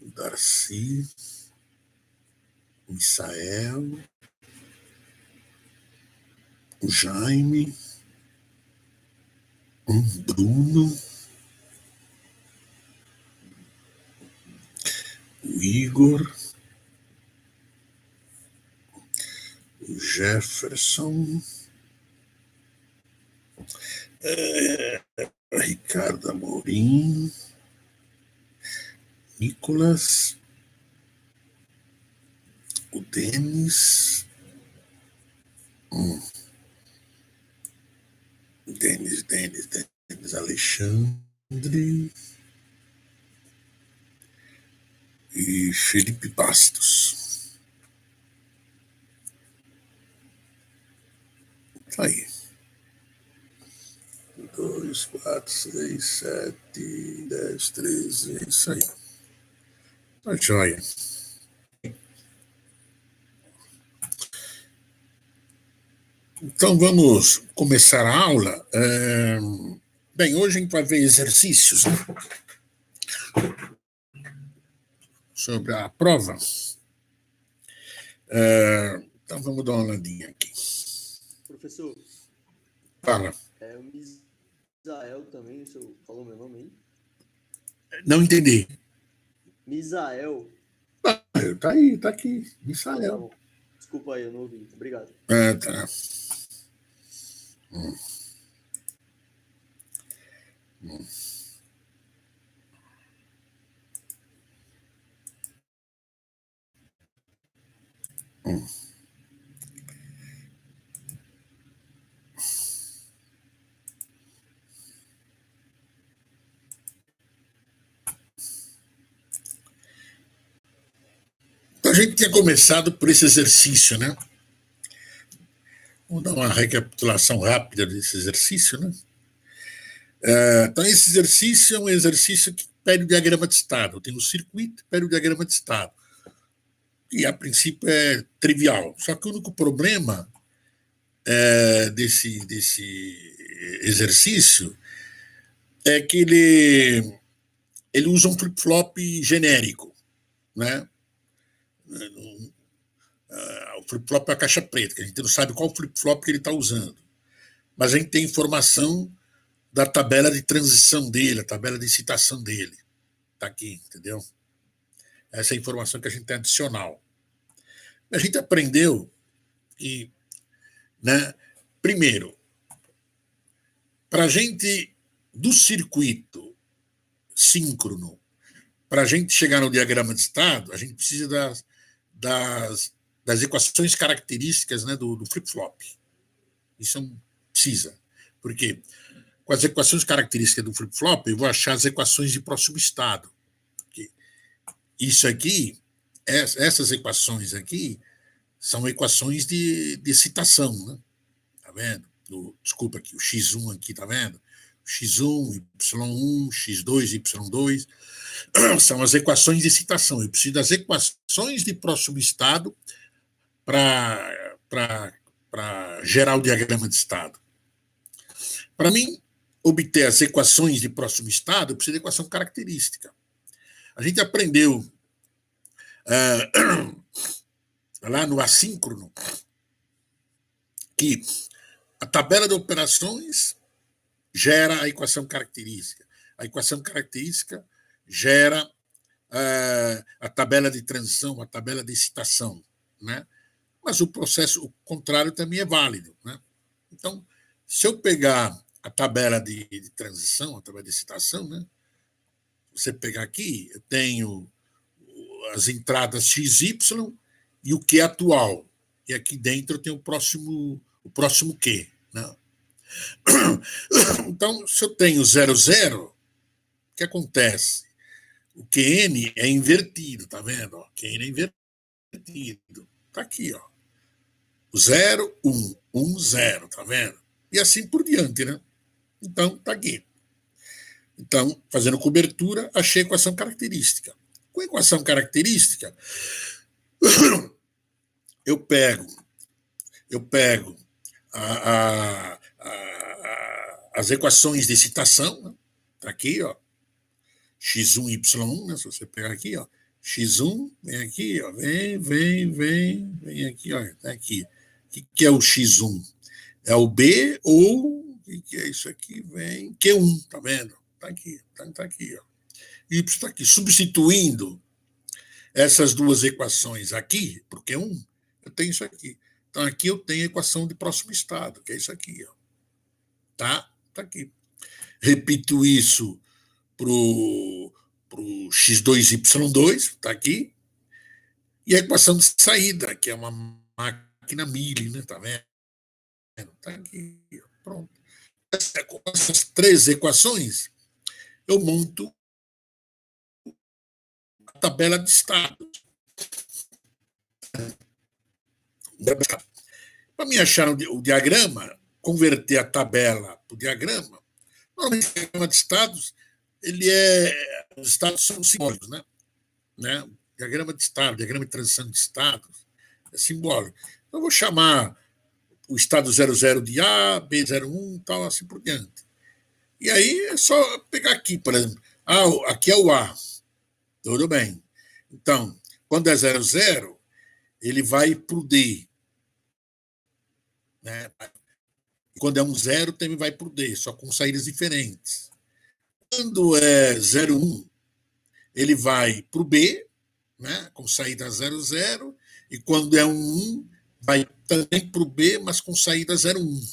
Darcy, Misael, o Jaime, o Bruno, o Igor, o Jefferson, Ricardo Amorim, Nicolas, o Denis, Denis Alexandre e Felipe Bastos. Tá aí. 2, 4, 6, 7, 10, 13, é isso aí. Tá joia. Então vamos começar a aula. Bem, hoje a gente vai ver exercícios, né, sobre a prova. Então vamos dar uma olhadinha aqui. Professor. Fala. O Misael também, o senhor falou meu nome aí? Não entendi. Misael. Tá aí, tá aqui. Misael. Tá bom. Desculpa aí, eu não ouvi. Obrigado. Tá. Então a gente tinha começado por esse exercício, né? Vamos dar uma recapitulação rápida desse exercício, né? Então, esse exercício é um exercício que pede o diagrama de estado. Tem o circuito, pede o diagrama de estado. E, a princípio, é trivial. Só que o único problema desse exercício é que ele usa um flip-flop genérico, né? O flip-flop é a caixa preta, que a gente não sabe qual flip-flop que ele está usando. Mas a gente tem informação da tabela de transição dele, a tabela de excitação dele. Está aqui, entendeu? Essa é a informação que a gente tem adicional. A gente aprendeu que, né, primeiro, para a gente, do circuito síncrono, para a gente chegar no diagrama de estado, a gente precisa das equações características, né, do flip-flop. Isso precisa. Porque com as equações características do flip-flop, eu vou achar as equações de próximo estado. Isso aqui, essas equações aqui, são equações de excitação, né? Tá vendo? Desculpa aqui, o X1 aqui, tá vendo? X1, Y1, X2, Y2, são as equações de excitação. Eu preciso das equações de próximo estado para gerar o diagrama de estado. Para mim obter as equações de próximo estado, eu preciso de equação característica. A gente aprendeu lá no assíncrono que a tabela de operações gera a equação característica. A equação característica gera a tabela de transição, a tabela de excitação, né? Mas o processo contrário também é válido, né? Então, se eu pegar a tabela de transição, a tabela de excitação, né? Você pegar aqui, eu tenho as entradas XY e o Q atual. E aqui dentro eu tenho o próximo Q, né? Então, se eu tenho 0, 0, o que acontece? O QN é invertido, tá vendo? O QN é invertido. Tá aqui, ó. 0, 1, 1, 0, tá vendo? E assim por diante, né? Então, tá aqui. Então, fazendo cobertura, achei a equação característica. Com a equação característica, eu pego as equações de excitação, né? Tá aqui, ó. X1, Y1, né? Se você pegar aqui, ó. X1, vem aqui, ó, vem aqui, ó, tá aqui. O que é o X1? É o B ou o que é isso aqui? Vem Q1, tá vendo? Tá aqui, tá aqui, ó. Y está aqui. Substituindo essas duas equações aqui, por Q1, eu tenho isso aqui. Então, aqui eu tenho a equação de próximo estado, que é isso aqui, ó. Tá aqui. Repito isso para o X2Y2, está aqui, e a equação de saída, que é uma máquina Mealy, né? Tá vendo? Está aqui, pronto. Com essas três equações, eu monto a tabela de estados. Para me achar o diagrama, converter a tabela para o diagrama, normalmente o diagrama de estados, os estados são simbólicos, né? Diagrama de estado, diagrama de transição de estados, é simbólico. Então, eu vou chamar o estado 00 de A, B01, tal, assim por diante. E aí é só pegar aqui, por exemplo. Aqui é o A. Tudo bem. Então, quando é 00, ele vai para o D. Né? E quando é 10, também vai para o D, só com saídas diferentes. Quando é 01, ele vai para o B, né? Com saída 00, e quando é 1, vai também para o B, mas com saída 01.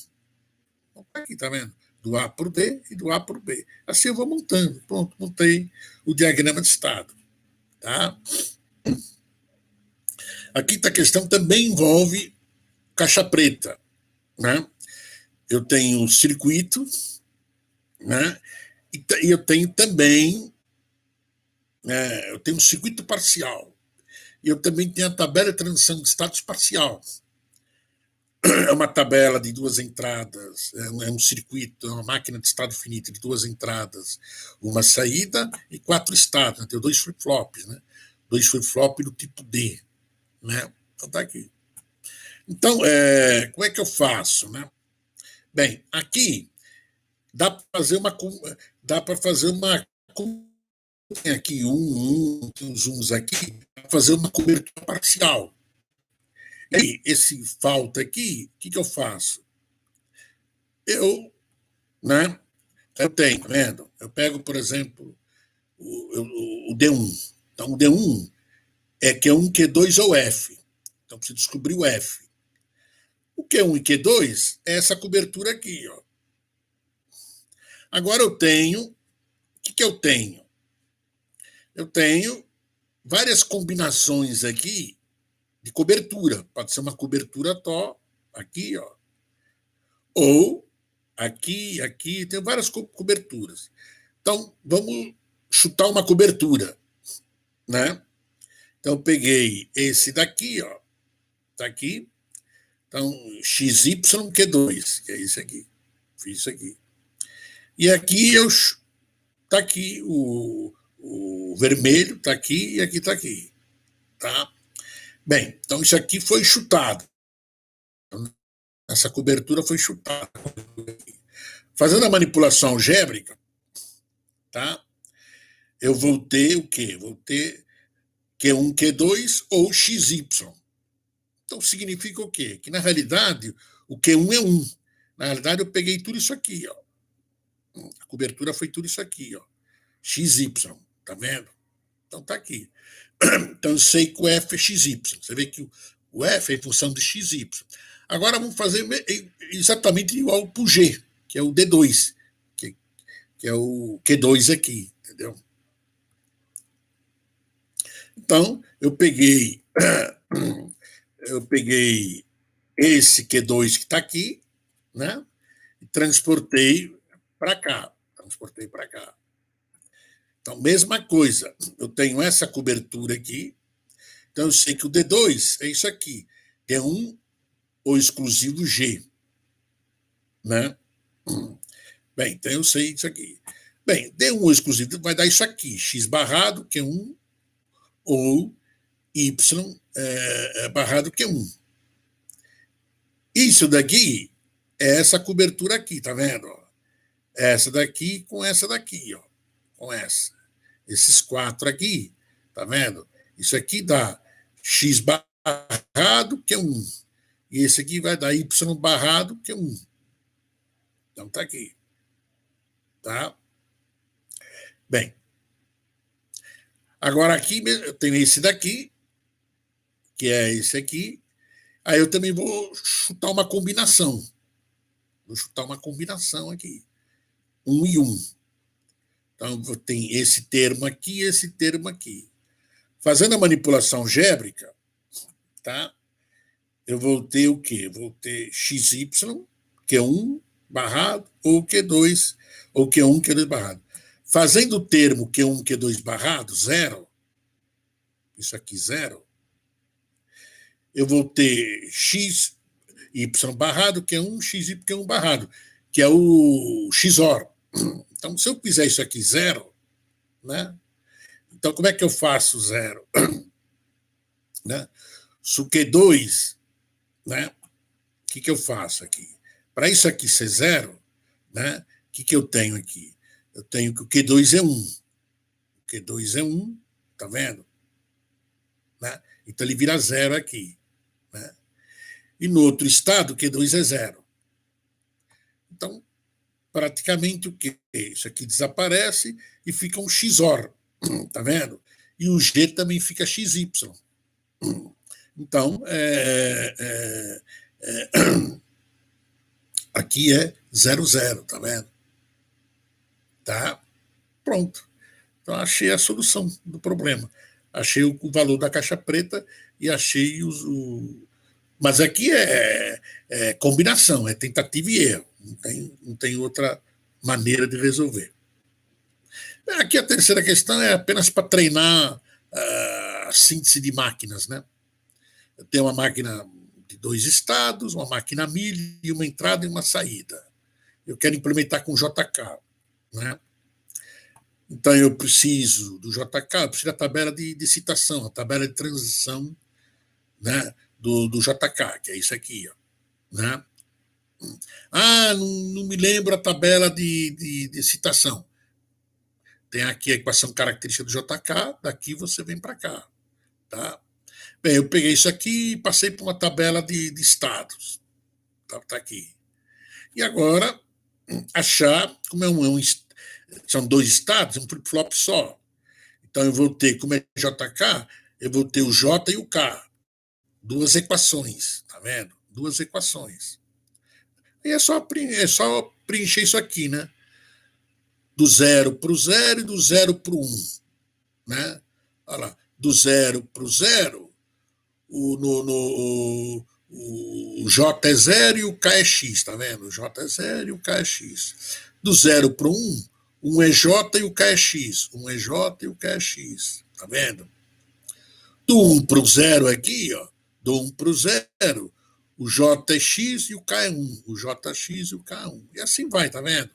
Então, aqui, tá vendo? Do A para o D e do A para o B. Assim eu vou montando. Pronto, montei o diagrama de estado. Tá? A quinta questão também envolve caixa preta. Né? Eu tenho um circuito, né? E eu tenho também eu tenho um circuito parcial. E eu também tenho a tabela de transição de estados parcial. É uma tabela de duas entradas, é um circuito, é uma máquina de estado finito de duas entradas, uma saída e 4 estados. Né? Tem 2 flip-flops, né? 2 flip-flops do tipo D. Né? Então tá aqui. Então, como é que eu faço? Né? Bem, aqui dá para fazer uma. Tem aqui tem uns zooms aqui, para fazer uma cobertura parcial. E aí, esse falta aqui, o que eu faço? Eu tenho, tá vendo? Eu pego, por exemplo, o D1. Então, o D1 é Q1, Q2 ou F. Então, preciso descobrir o F. O Q1 e Q2 é essa cobertura aqui, ó. Agora eu tenho. O que eu tenho? Eu tenho várias combinações aqui de cobertura. Pode ser uma cobertura tó, aqui, ó. Ou aqui, tem várias coberturas. Então, vamos chutar uma cobertura, né? Então, eu peguei esse daqui, ó. Tá aqui. Então, XYQ2, que é isso aqui. Fiz isso aqui. E aqui tá aqui o vermelho, tá aqui e aqui tá aqui. Tá? Bem, então isso aqui foi chutado. Essa cobertura foi chutada. Fazendo a manipulação algébrica, tá? Eu vou ter o quê? Vou ter Q1, Q2 ou XY. Então significa o quê? Que na realidade o Q1 é 1. Na realidade eu peguei tudo isso aqui, ó. A cobertura foi tudo isso aqui, ó. XY, tá vendo? Então tá aqui. Então eu sei que o F é XY. Você vê que o F é em função de XY. Agora vamos fazer exatamente igual para o G, que é o D2, que é o Q2 aqui, entendeu? Então, eu peguei esse Q2 que está aqui, né? E transportei para cá. Então, mesma coisa. Eu tenho essa cobertura aqui. Então, eu sei que o D2 é isso aqui. D1 ou exclusivo G. Né? Bem, então eu sei isso aqui. Bem, D1 ou exclusivo vai dar isso aqui. X barrado, Q1, ou Y barrado Q1. Isso daqui é essa cobertura aqui, tá vendo? Essa daqui com essa daqui, ó. Com essa. Esses 4 aqui, tá vendo? Isso aqui dá x barrado, que é 1. E esse aqui vai dar y barrado, que é 1. Então está aqui. Tá? Bem. Agora aqui eu tenho esse daqui, que é esse aqui. Aí eu também vou chutar uma combinação. Vou chutar uma combinação aqui. 1 e 1. Então tem esse termo aqui e esse termo aqui. Fazendo a manipulação algébrica, tá? Eu vou ter o quê? Vou ter xy, que é 1 barrado, ou Q2, ou Q1, Q2 barrado. Fazendo o termo Q1, Q2 barrado, 0, isso aqui 0, eu vou ter x, y barrado, Q1, xy, Q1 barrado, que é o XOR. Então, se eu fizer isso aqui 0, né? Então, como é que eu faço 0? Né? Se o Q2, né? O que eu faço aqui? Para isso aqui ser 0, né? O que eu tenho aqui? Eu tenho que o Q2 é 1. O Q2 é 1, tá vendo? Né? Então ele vira 0 aqui. Né? E no outro estado, o Q2 é 0. Então, praticamente o que? Isso aqui desaparece e fica um XOR, tá vendo? E o G também fica XY. Então, aqui é 0, 0, tá vendo? Tá? Pronto. Então, achei a solução do problema. Achei o valor da caixa preta e achei Mas aqui é combinação, é tentativa e erro. Não tem outra maneira de resolver. Aqui a terceira questão é apenas para treinar a síntese de máquinas. Né? Eu tenho uma máquina de 2 estados, uma máquina milho, e uma entrada e uma saída. Eu quero implementar com JK. Né? Então, eu preciso do JK, eu preciso da tabela de citação, a tabela de transição, né, do JK, que é isso aqui. Ó, né? Não me lembro a tabela de citação. Tem aqui a equação característica do JK, daqui você vem para cá. Tá? Bem, eu peguei isso aqui e passei para uma tabela de estados. Tá aqui. E agora, achar, como são 2 estados, um flip-flop só. Então, eu vou ter, como é JK, eu vou ter o J e o K. 2 equações, tá vendo? 2 equações. E é só preencher isso aqui, né? Do 0 para o 0 e do 0 para o 1. Né? Olha lá, do 0 para o 0, o J é 0 e o K é X, tá vendo? O J é 0 e o K é X. Do 0 para o 1, 1 é J e o K é X. 1 é J e o K é X. Tá vendo? Do 1 para o 0 aqui, ó, do 1 para o 0, o J é X e o K é 1. O J é X e o K é 1. E assim vai, tá vendo?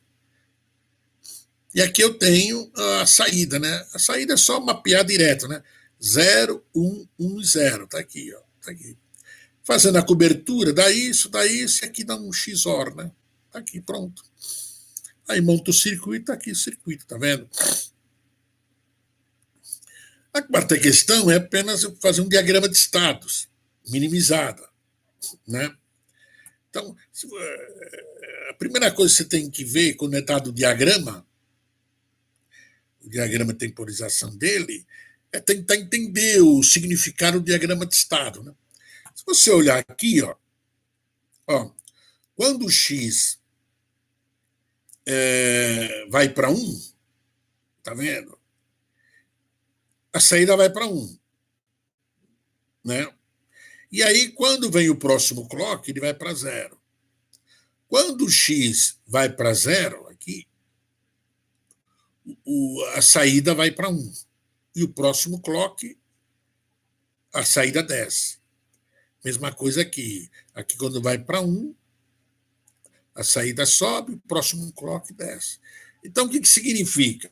E aqui eu tenho a saída, né? A saída é só mapear direto, né? 0, 1, 1 e 0. Tá aqui, ó. Tá aqui. Fazendo a cobertura, dá isso, e aqui dá um XOR, né? Tá aqui, pronto. Aí monta o circuito, tá aqui o circuito, tá vendo? A quarta questão é apenas fazer um diagrama de estados, minimizada, né? Então, a primeira coisa que você tem que ver quando é dado o diagrama de temporização dele, é tentar entender o significado do diagrama de estado. Né? Se você olhar aqui, ó, quando o X vai para 1, tá vendo? A saída vai para 1. Né? E aí, quando vem o próximo clock, ele vai para 0. Quando o X vai para 0, aqui, a saída vai para 1. E o próximo clock, a saída desce. Mesma coisa aqui. Aqui, quando vai para 1, a saída sobe, o próximo clock desce. Então, o que significa?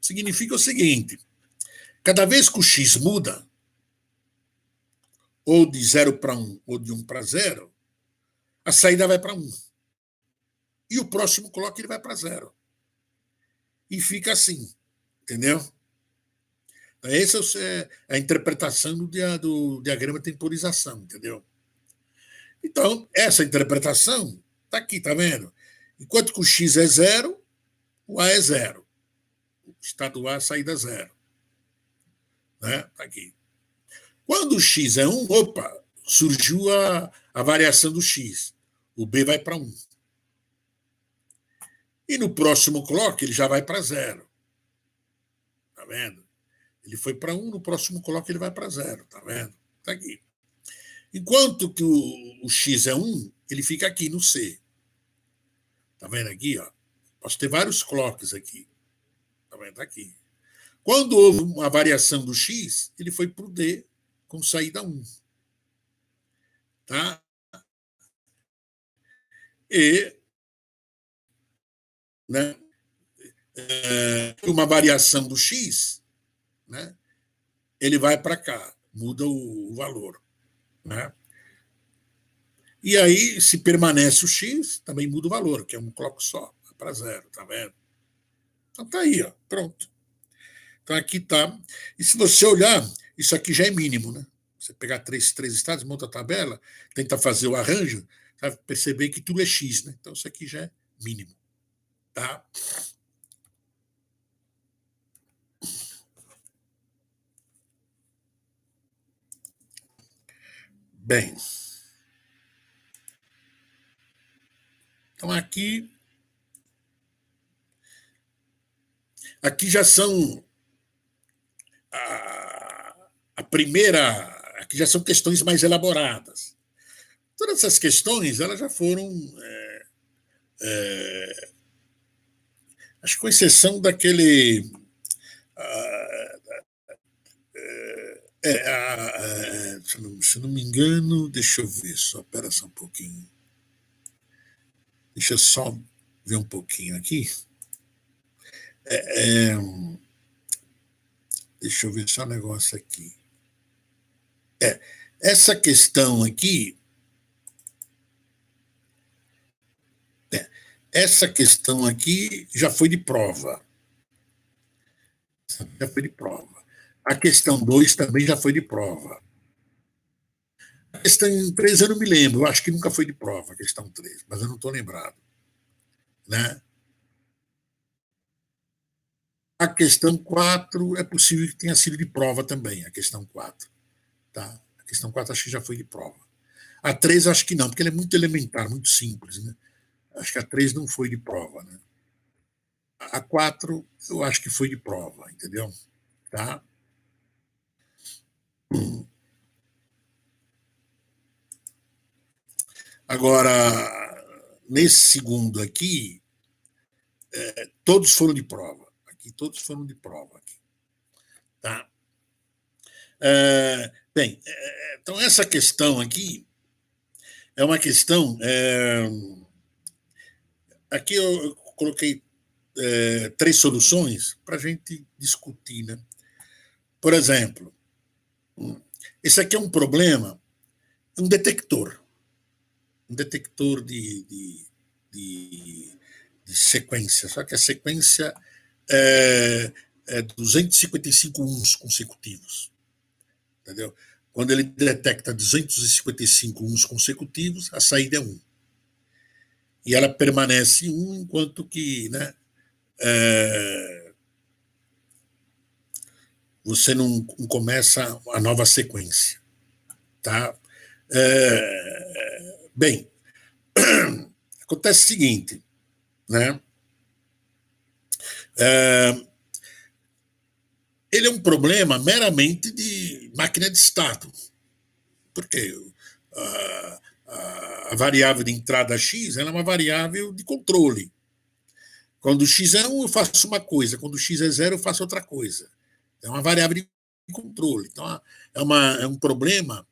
Significa o seguinte: cada vez que o X muda, ou de 0 para 1, ou de 1 para 0, a saída vai para 1. E o próximo clock ele vai para 0. E fica assim, entendeu? Essa é a interpretação do diagrama de temporização, entendeu? Então, essa interpretação está aqui, tá vendo? Enquanto que o x é zero, o A é zero. O estado A, saída zero. Né? Tá aqui. Quando o x é 1, opa, surgiu a variação do x. O B vai para 1. E no próximo clock ele já vai para zero. Tá vendo? Ele foi para 1, no próximo clock ele vai para zero. Tá vendo? Tá aqui. Enquanto que o x é 1, ele fica aqui no C. Tá vendo aqui? Ó? Posso ter vários clocks aqui. Tá vendo? Tá aqui. Quando houve uma variação do x, ele foi para o D com saída 1. Tá? E, né, uma variação do x, né, ele vai para cá, muda o valor. Né? E aí, se permanece o x, também muda o valor, que é um clock só, para zero, tá vendo? Então tá aí, ó, pronto. Então aqui tá. E se você olhar, isso aqui já é mínimo, né? Você pegar três estados, monta a tabela, tenta fazer o arranjo, vai perceber que tudo é x, né? Então isso aqui já é mínimo, tá? Bem. Então aqui já são a primeira, aqui já são questões mais elaboradas. Todas essas questões elas já foram, acho que com exceção daquele, se não me engano, deixa eu ver só, espera só um pouquinho. Deixa eu só ver um pouquinho aqui. Deixa eu ver só um negócio aqui. Essa questão aqui, já foi de prova. Já foi de prova. A questão 2 também já foi de prova. A questão 3 eu não me lembro, eu acho que nunca foi de prova, a questão 3, mas eu não estou lembrado. Né? A questão 4 é possível que tenha sido de prova também, a questão 4. Tá? A questão 4 acho que já foi de prova. A 3 acho que não, porque ela é muito elementar, muito simples. Né? Acho que a 3 não foi de prova. Né? A 4 eu acho que foi de prova, entendeu? Tá? Agora, nesse segundo aqui, todos foram de prova. Aqui, todos foram de prova. Aqui. Tá? Bem, então essa questão aqui é uma questão. Aqui eu coloquei 3 soluções para a gente discutir. Né? Por exemplo, esse aqui é um problema, um detector. Um detector de sequência, só que a sequência é 255 uns consecutivos. Entendeu? Quando ele detecta 255 uns consecutivos, a saída é 1. E ela permanece 1 enquanto que, né, você não começa a nova sequência. Tá? Bem, acontece o seguinte, né? Ele é um problema meramente de máquina de estado. Por quê? A variável de entrada x ela é uma variável de controle. Quando x é 1, eu faço uma coisa. Quando x é 0, eu faço outra coisa. É uma variável de controle. Então, é um problema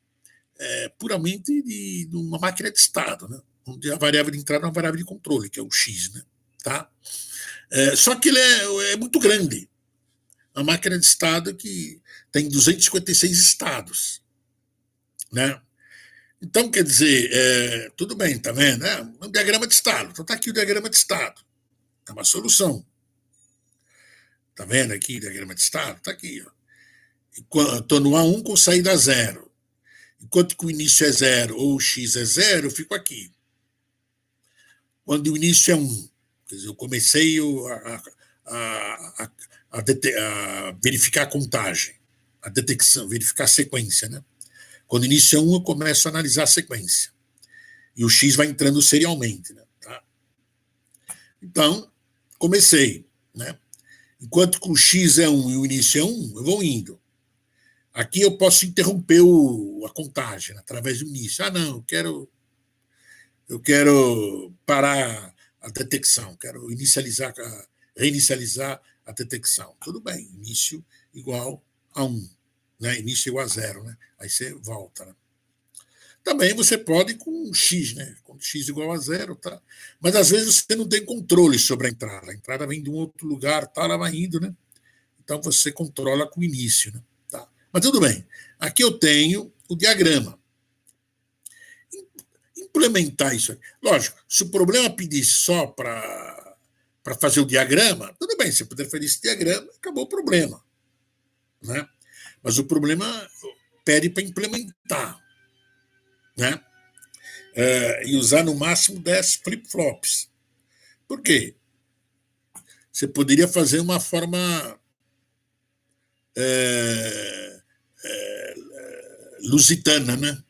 puramente de uma máquina de estado, né? Onde a variável de entrada é uma variável de controle, que é o x. Né? Tá? Só que ele é muito grande. Uma máquina de estado que tem 256 estados. Né? Então, quer dizer, tudo bem, tá vendo? É um diagrama de estado. Então, está aqui o diagrama de estado. É uma solução. Tá vendo aqui o diagrama de estado? Está aqui. Ó. Estou no A1 com saída 0. Enquanto que o início é 0 ou o x é 0, eu fico aqui. Quando o início é 1, quer dizer, eu comecei a verificar a contagem, a detecção, verificar a sequência, né? Quando o início é 1, eu começo a analisar a sequência. E o x vai entrando serialmente, né? Tá? Então, comecei, né? Enquanto que o x é 1 e o início é 1, eu vou indo. Aqui eu posso interromper a contagem, né, através do início. Ah, não, eu quero parar a detecção, quero reinicializar a detecção. Tudo bem, início igual a 1, né? Início igual a 0, né? Aí você volta, né? Também você pode com x, né? Com x igual a 0, tá? Mas às vezes você não tem controle sobre a entrada. A entrada vem de um outro lugar, tá? Ela vai indo, né? Então você controla com o início, né? Tá? Mas tudo bem. Aqui eu tenho o diagrama. Implementar isso aqui. Lógico, se o problema pedisse só para fazer o diagrama, tudo bem, você poderia fazer esse diagrama, acabou o problema. Né? Mas o problema pede para implementar. Né? E usar no máximo 10 flip-flops. Por quê? Você poderia fazer uma forma lusitana, né?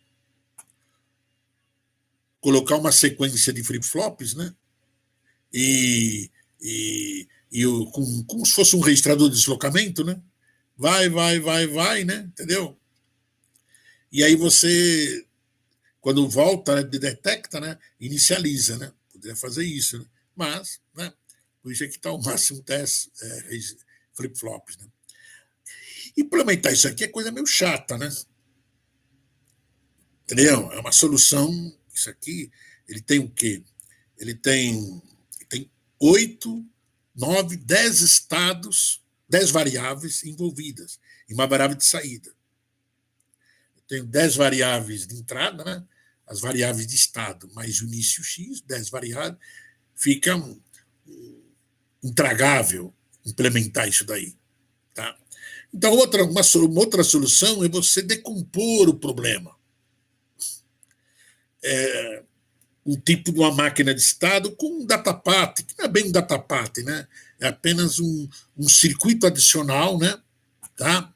Colocar uma sequência de flip-flops, né? Como se fosse um registrador de deslocamento, né? Vai, né? Entendeu? E aí você, quando volta, né, detecta, né? Inicializa, né? Poderia fazer isso, né? Mas, né? Por isso é que está o máximo 10 flip-flops, né? Implementar isso aqui é coisa meio chata, né? Entendeu? É uma solução. Isso aqui, ele tem o quê? Ele tem 8, 9, 10 estados, 10 variáveis envolvidas em uma variável de saída. Eu tenho 10 variáveis de entrada, né? As variáveis de estado mais o início x, 10 variáveis, fica intragável implementar isso daí. Tá? Então, uma outra solução é você decompor o problema. Um tipo de uma máquina de estado com um datapath, que não é bem um datapath, né? É apenas um circuito adicional, né? Tá?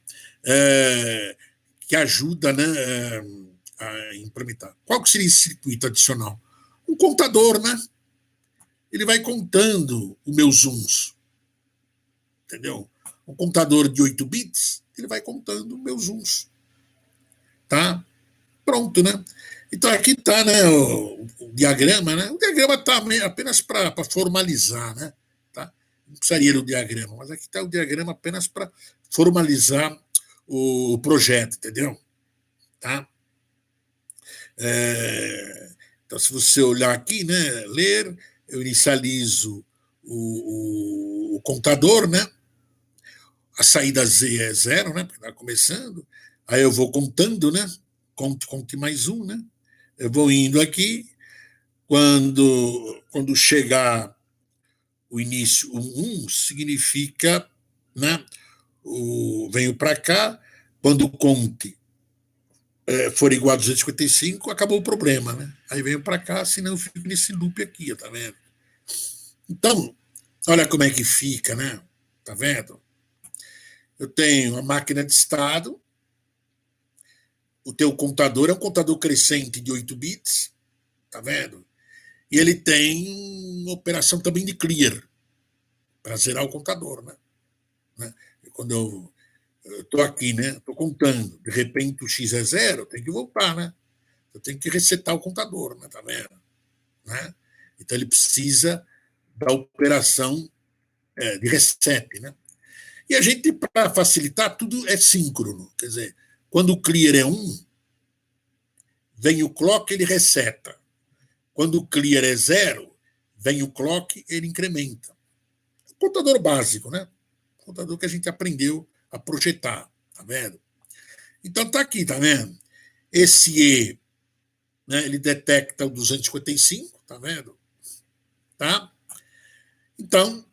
Que ajuda, né, a implementar. Qual que seria esse circuito adicional? Um contador, né? Ele vai contando os meus zooms. Entendeu? Um contador de 8 bits, ele vai contando os meus zooms. Tá? Pronto, né? Então aqui está, né, o diagrama, né? O diagrama está apenas para formalizar, né? Tá? Não precisaria do diagrama, mas aqui está o diagrama apenas para formalizar o projeto, entendeu? Tá? Então, se você olhar aqui, né, ler, eu inicializo o contador, né? A saída Z é 0, né? Porque está começando. Aí eu vou contando, né? Conte mais um, né? Eu vou indo aqui. Quando chegar o início, o 1 significa, né? Venho para cá. Quando o conte for igual a 255, acabou o problema, né? Aí venho para cá, senão eu fico nesse loop aqui, tá vendo? Então, olha como é que fica, né? Tá vendo? Eu tenho a máquina de estado, o teu contador é um contador crescente de 8 bits, tá vendo? E ele tem uma operação também de clear, para zerar o contador, né? Quando eu estou aqui, né? Estou contando, de repente o x é 0, tem que voltar, né? Eu tenho que resetar o contador, né? Tá vendo? Né? Então ele precisa da operação de reset, né? E a gente, para facilitar, tudo é síncrono. Quer dizer, quando o clear é 1, vem o clock, ele reseta. Quando o clear é 0, vem o clock, ele incrementa. Contador básico, né? Contador que a gente aprendeu a projetar, tá vendo? Então tá aqui, tá vendo? Esse E, né, ele detecta o 255, tá vendo? Tá? Então,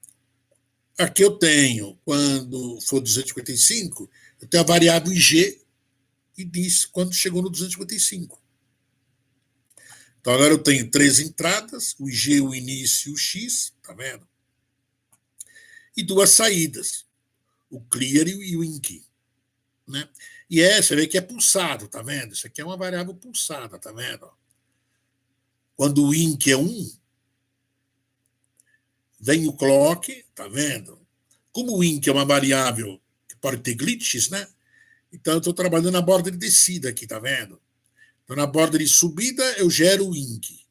aqui eu tenho, quando for 255, eu tenho a variável IG e diz quando chegou no 255. Então agora eu tenho 3 entradas, o IG, o início e o X, tá vendo? E 2 saídas, o clear e o inky, né? E você vê que é pulsado, tá vendo? Isso aqui é uma variável pulsada, tá vendo? Quando o inky é 1, vem o clock, tá vendo? Como o inky é uma variável que pode ter glitches, né? Então eu estou trabalhando na borda de descida aqui, tá vendo? Então na borda de subida eu gero o inky.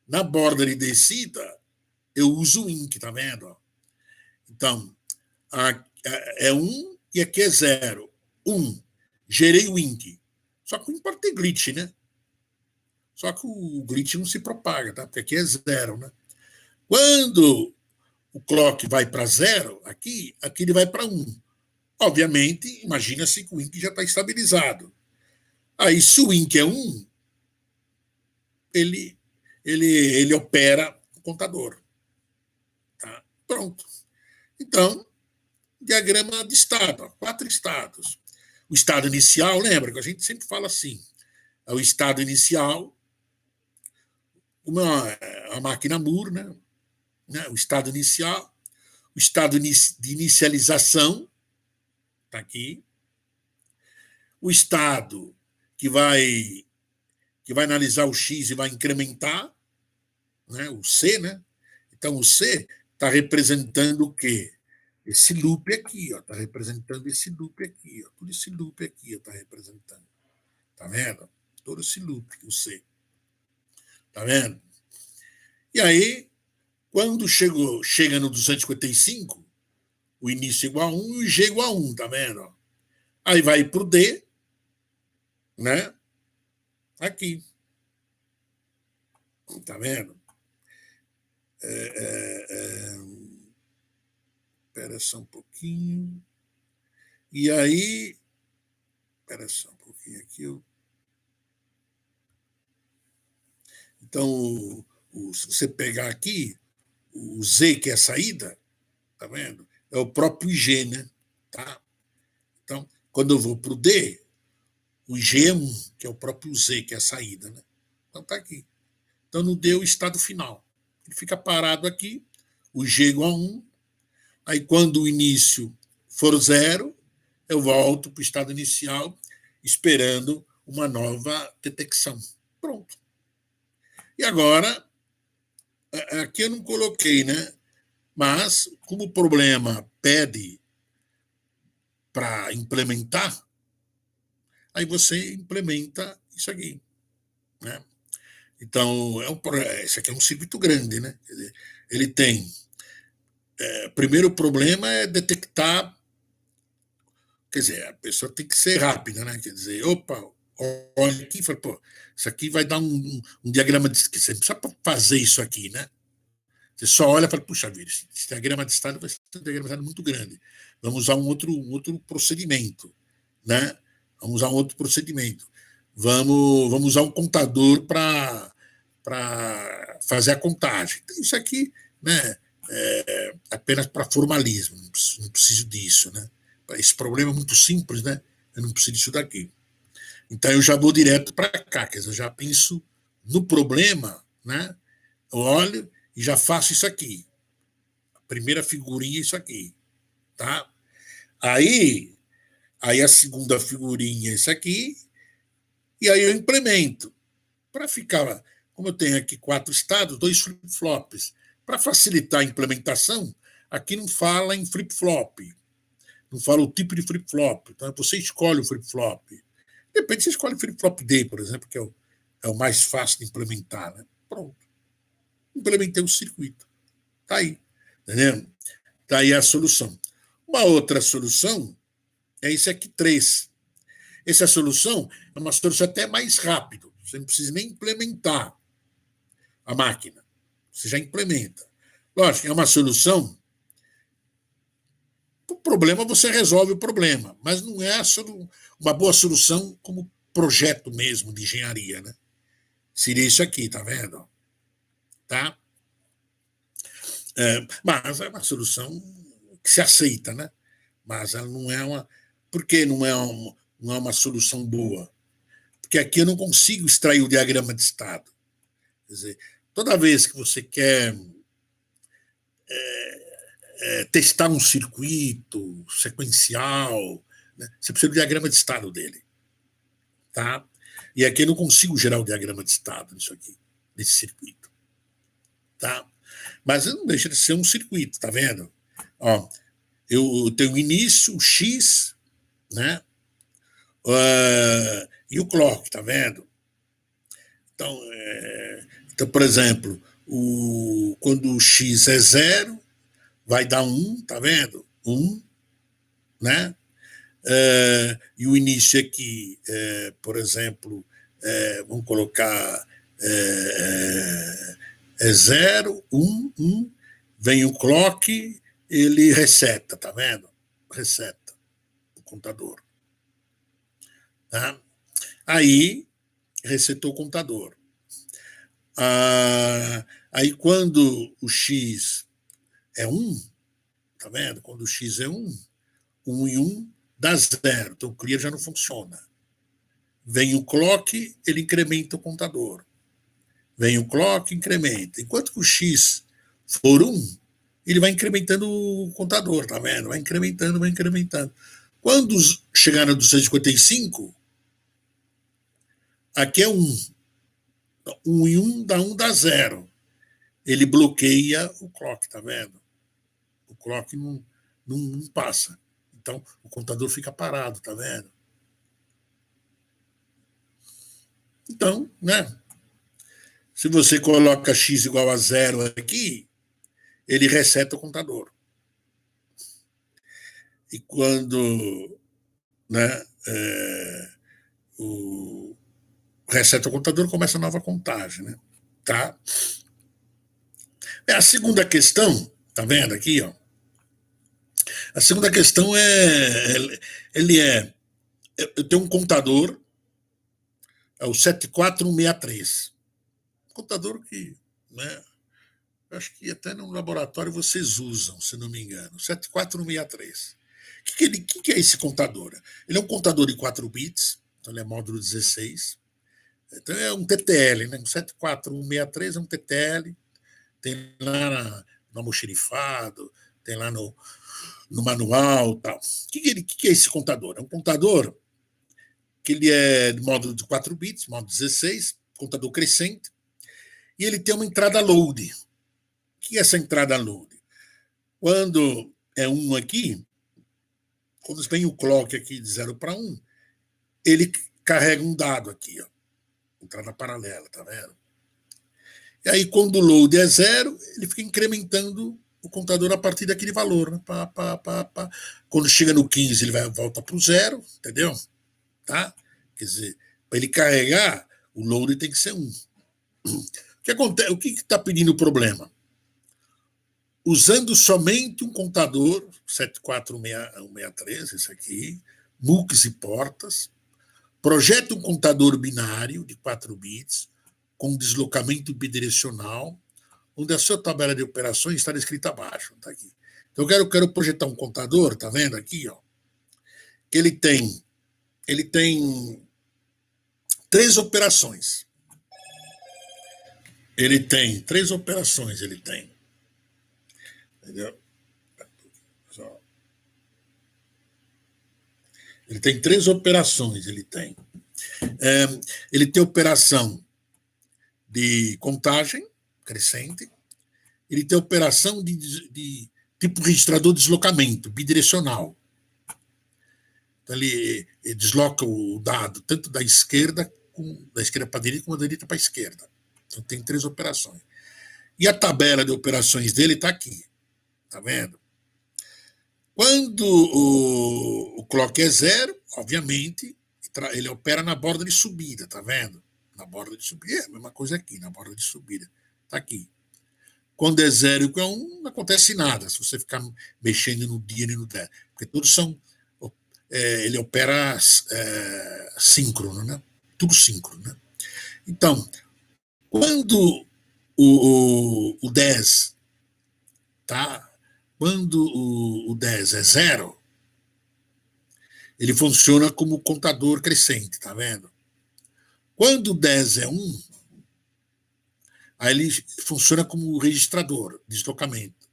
Na borda de descida eu uso o inky, tá vendo? Então é 1 e aqui é 0. 1, gerei o inky. Só que não pode ter glitch, né? Só que o glitch não se propaga, tá? Porque aqui é 0, né? Quando o clock vai para 0, aqui ele vai para 1. Obviamente, imagina-se que o INC já está estabilizado. Aí, se o INC é 1, ele opera o contador. Tá? Pronto. Então, diagrama de estado, 4 estados. O estado inicial, lembra que a gente sempre fala assim, é o estado inicial, a máquina Moore, né? O estado inicial, o estado de inicialização, está aqui, o estado que vai analisar o X e vai incrementar, né, o C, né? Então, o C está representando o quê? Esse loop aqui, está representando esse loop aqui, ó, todo esse loop aqui está representando. Está vendo? Todo esse loop, o C. Está vendo? E aí, quando chega no 255, o início igual a 1 e o G igual a 1, tá vendo? Aí vai para o D, né? Aqui. Tá vendo? Espera só um pouquinho. E aí. Espera só um pouquinho aqui. Então, se você pegar aqui, o Z, que é a saída, tá vendo? É o próprio G, né? Tá? Então, quando eu vou para o D, o G é 1, que é o próprio Z, que é a saída, né? Então tá aqui. Então, no D, o estado final. Ele fica parado aqui, o G igual a 1. Aí, quando o início for 0, eu volto para o estado inicial, esperando uma nova detecção. Pronto. E agora, aqui eu não coloquei, né? Mas, como o problema pede para implementar, aí você implementa isso aqui, né? Então, esse aqui é um circuito grande, né? Quer dizer, ele tem. Primeiro problema é detectar. Quer dizer, a pessoa tem que ser rápida, né? Quer dizer, opa, olha aqui e fala, pô, isso aqui vai dar um diagrama de. Você precisa fazer isso aqui, né? Você só olha e fala, puxa vida, esse diagrama de estado vai ser um diagrama de estado muito grande. Vamos usar um outro procedimento, né? Vamos usar um outro procedimento. Vamos usar um contador para fazer a contagem. Então, isso aqui, né, é apenas para formalismo, não preciso disso, né? Esse problema é muito simples, né? Eu não preciso disso daqui. Então eu já vou direto para cá, quer dizer, eu já penso no problema, né? Eu olho e já faço isso aqui. A primeira figurinha é isso aqui, tá? Aí a segunda figurinha é isso aqui, e aí eu implemento. Para ficar, como eu tenho aqui 4 estados, 2 flip-flops, para facilitar a implementação, aqui não fala em flip-flop, não fala o tipo de flip-flop. Então você escolhe o flip-flop. De repente você escolhe o flip-flop D, por exemplo, que é o mais fácil de implementar, né? Pronto. Implementei o circuito. Está aí. Entendeu? Está aí a solução. Uma outra solução é esse aqui, 3. Essa solução é uma solução até mais rápida. Você não precisa nem implementar a máquina. Você já implementa. Lógico, é uma solução. O problema, você resolve o problema, mas não é uma boa solução como projeto mesmo de engenharia, né? Seria isso aqui, tá vendo? Tá? Mas é uma solução que se aceita, né? Mas ela não é Por que não é uma solução boa? Porque aqui eu não consigo extrair o diagrama de estado. Quer dizer, toda vez que você quer testar um circuito sequencial, né, você precisa do diagrama de estado dele. Tá? E aqui eu não consigo gerar o diagrama de estado nisso aqui, nesse circuito. Tá? Mas não deixa de ser um circuito, tá vendo? Ó, eu tenho o início, o X, né? E o clock, tá vendo? Então, por exemplo, quando o X é 0, vai dar 1, tá vendo? 1, né? E o início aqui, por exemplo, vamos colocar 0, 1, 1, vem o clock, ele reseta, tá vendo? Reseta o contador. Tá? Aí, resetou o contador. Aí, quando o X é 1, tá vendo? Quando o X é 1, 1 e 1 dá 0. Então, o clear já não funciona. Vem o clock, ele incrementa o contador. Vem o clock, incrementa. Enquanto que o X for 1, ele vai incrementando o contador, tá vendo? Vai incrementando, vai incrementando. Quando chegar no 255, aqui é 1. 1 e 1 dá 0. Ele bloqueia o clock, tá vendo? O clock não passa. Então, o contador fica parado, tá vendo? Então, né? Se você coloca x igual a 0 aqui, ele reseta o contador. E quando, né, o reseta o contador, começa a nova contagem, né? Tá? A segunda questão, tá vendo aqui, ó? A segunda questão eu tenho um contador, é o 74163. Contador que, né, acho que até no laboratório vocês usam, se não me engano. 74163. O que é esse contador? Ele é um contador de 4 bits, então ele é módulo 16. Então é um TTL, né? Um 74163 é um TTL. Tem lá no almoxerifado, tem lá no manual tal. O que é esse contador? É um contador que ele é de módulo de 4 bits, módulo 16, contador crescente, e ele tem uma entrada load. O que é essa entrada load? Quando é 1 aqui, quando vem o clock aqui de 0 para 1, ele carrega um dado aqui, ó, entrada paralela, tá vendo? E aí, quando o load é 0, ele fica incrementando o contador a partir daquele valor. Né? Quando chega no 15, ele volta para o 0, entendeu? Tá? Quer dizer, para ele carregar, o load tem que ser 1. O que está pedindo o problema? Usando somente um contador, 74163, esse aqui, MUX e portas, projeta um contador binário de 4 bits, com deslocamento bidirecional, onde a sua tabela de operações está descrita abaixo. Tá aqui. Então, eu quero projetar um contador, tá vendo aqui, ó, que ele tem 3 operações. Ele tem 3 operações, ele tem. Entendeu? Ele tem 3 operações, ele tem. Ele tem operação de contagem crescente, ele tem operação de tipo registrador de deslocamento, bidirecional. Então, ele desloca o dado tanto da esquerda para a direita, como da direita para a esquerda. Então, tem 3 operações. E a tabela de operações dele está aqui. Tá vendo? Quando o clock é 0, obviamente, ele opera na borda de subida, tá vendo? Na borda de subida, é a mesma coisa aqui, na borda de subida. Tá aqui. Quando é 0 e 1, não acontece nada, se você ficar mexendo no dia e no 10. Porque todos são. Ele opera síncrono, né? Tudo síncrono, né? Então, quando o 10 tá? Quando o 10 é 0, ele funciona como contador crescente, tá vendo? Quando 10 é 1, aí ele funciona como registrador, deslocamento.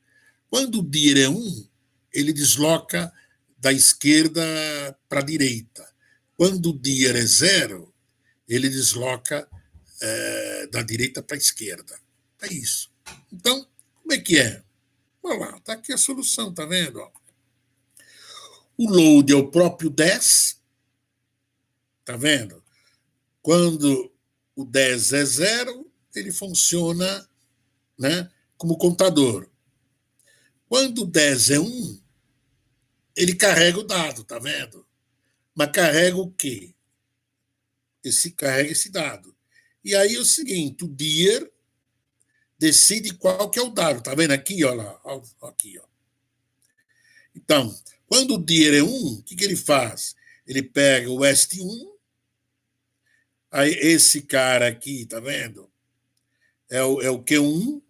Quando o dir é 1, ele desloca da esquerda para a direita. Quando o dir é 0, ele desloca da direita para a esquerda. É isso. Então, como é que é? Olha lá, está aqui a solução, tá vendo? O load é o próprio 10, tá vendo? Quando o 10 é 0, ele funciona, né, como contador. Quando o 10 é 1, ele carrega o dado, tá vendo? Mas carrega o quê? Carrega esse dado. E aí é o seguinte, o dir decide qual que é o dado, tá vendo aqui, ó lá, aqui, ó. Então, quando o dir é 1, o que ele faz? Ele pega o EST1, aí esse cara aqui, tá vendo? É o Q1,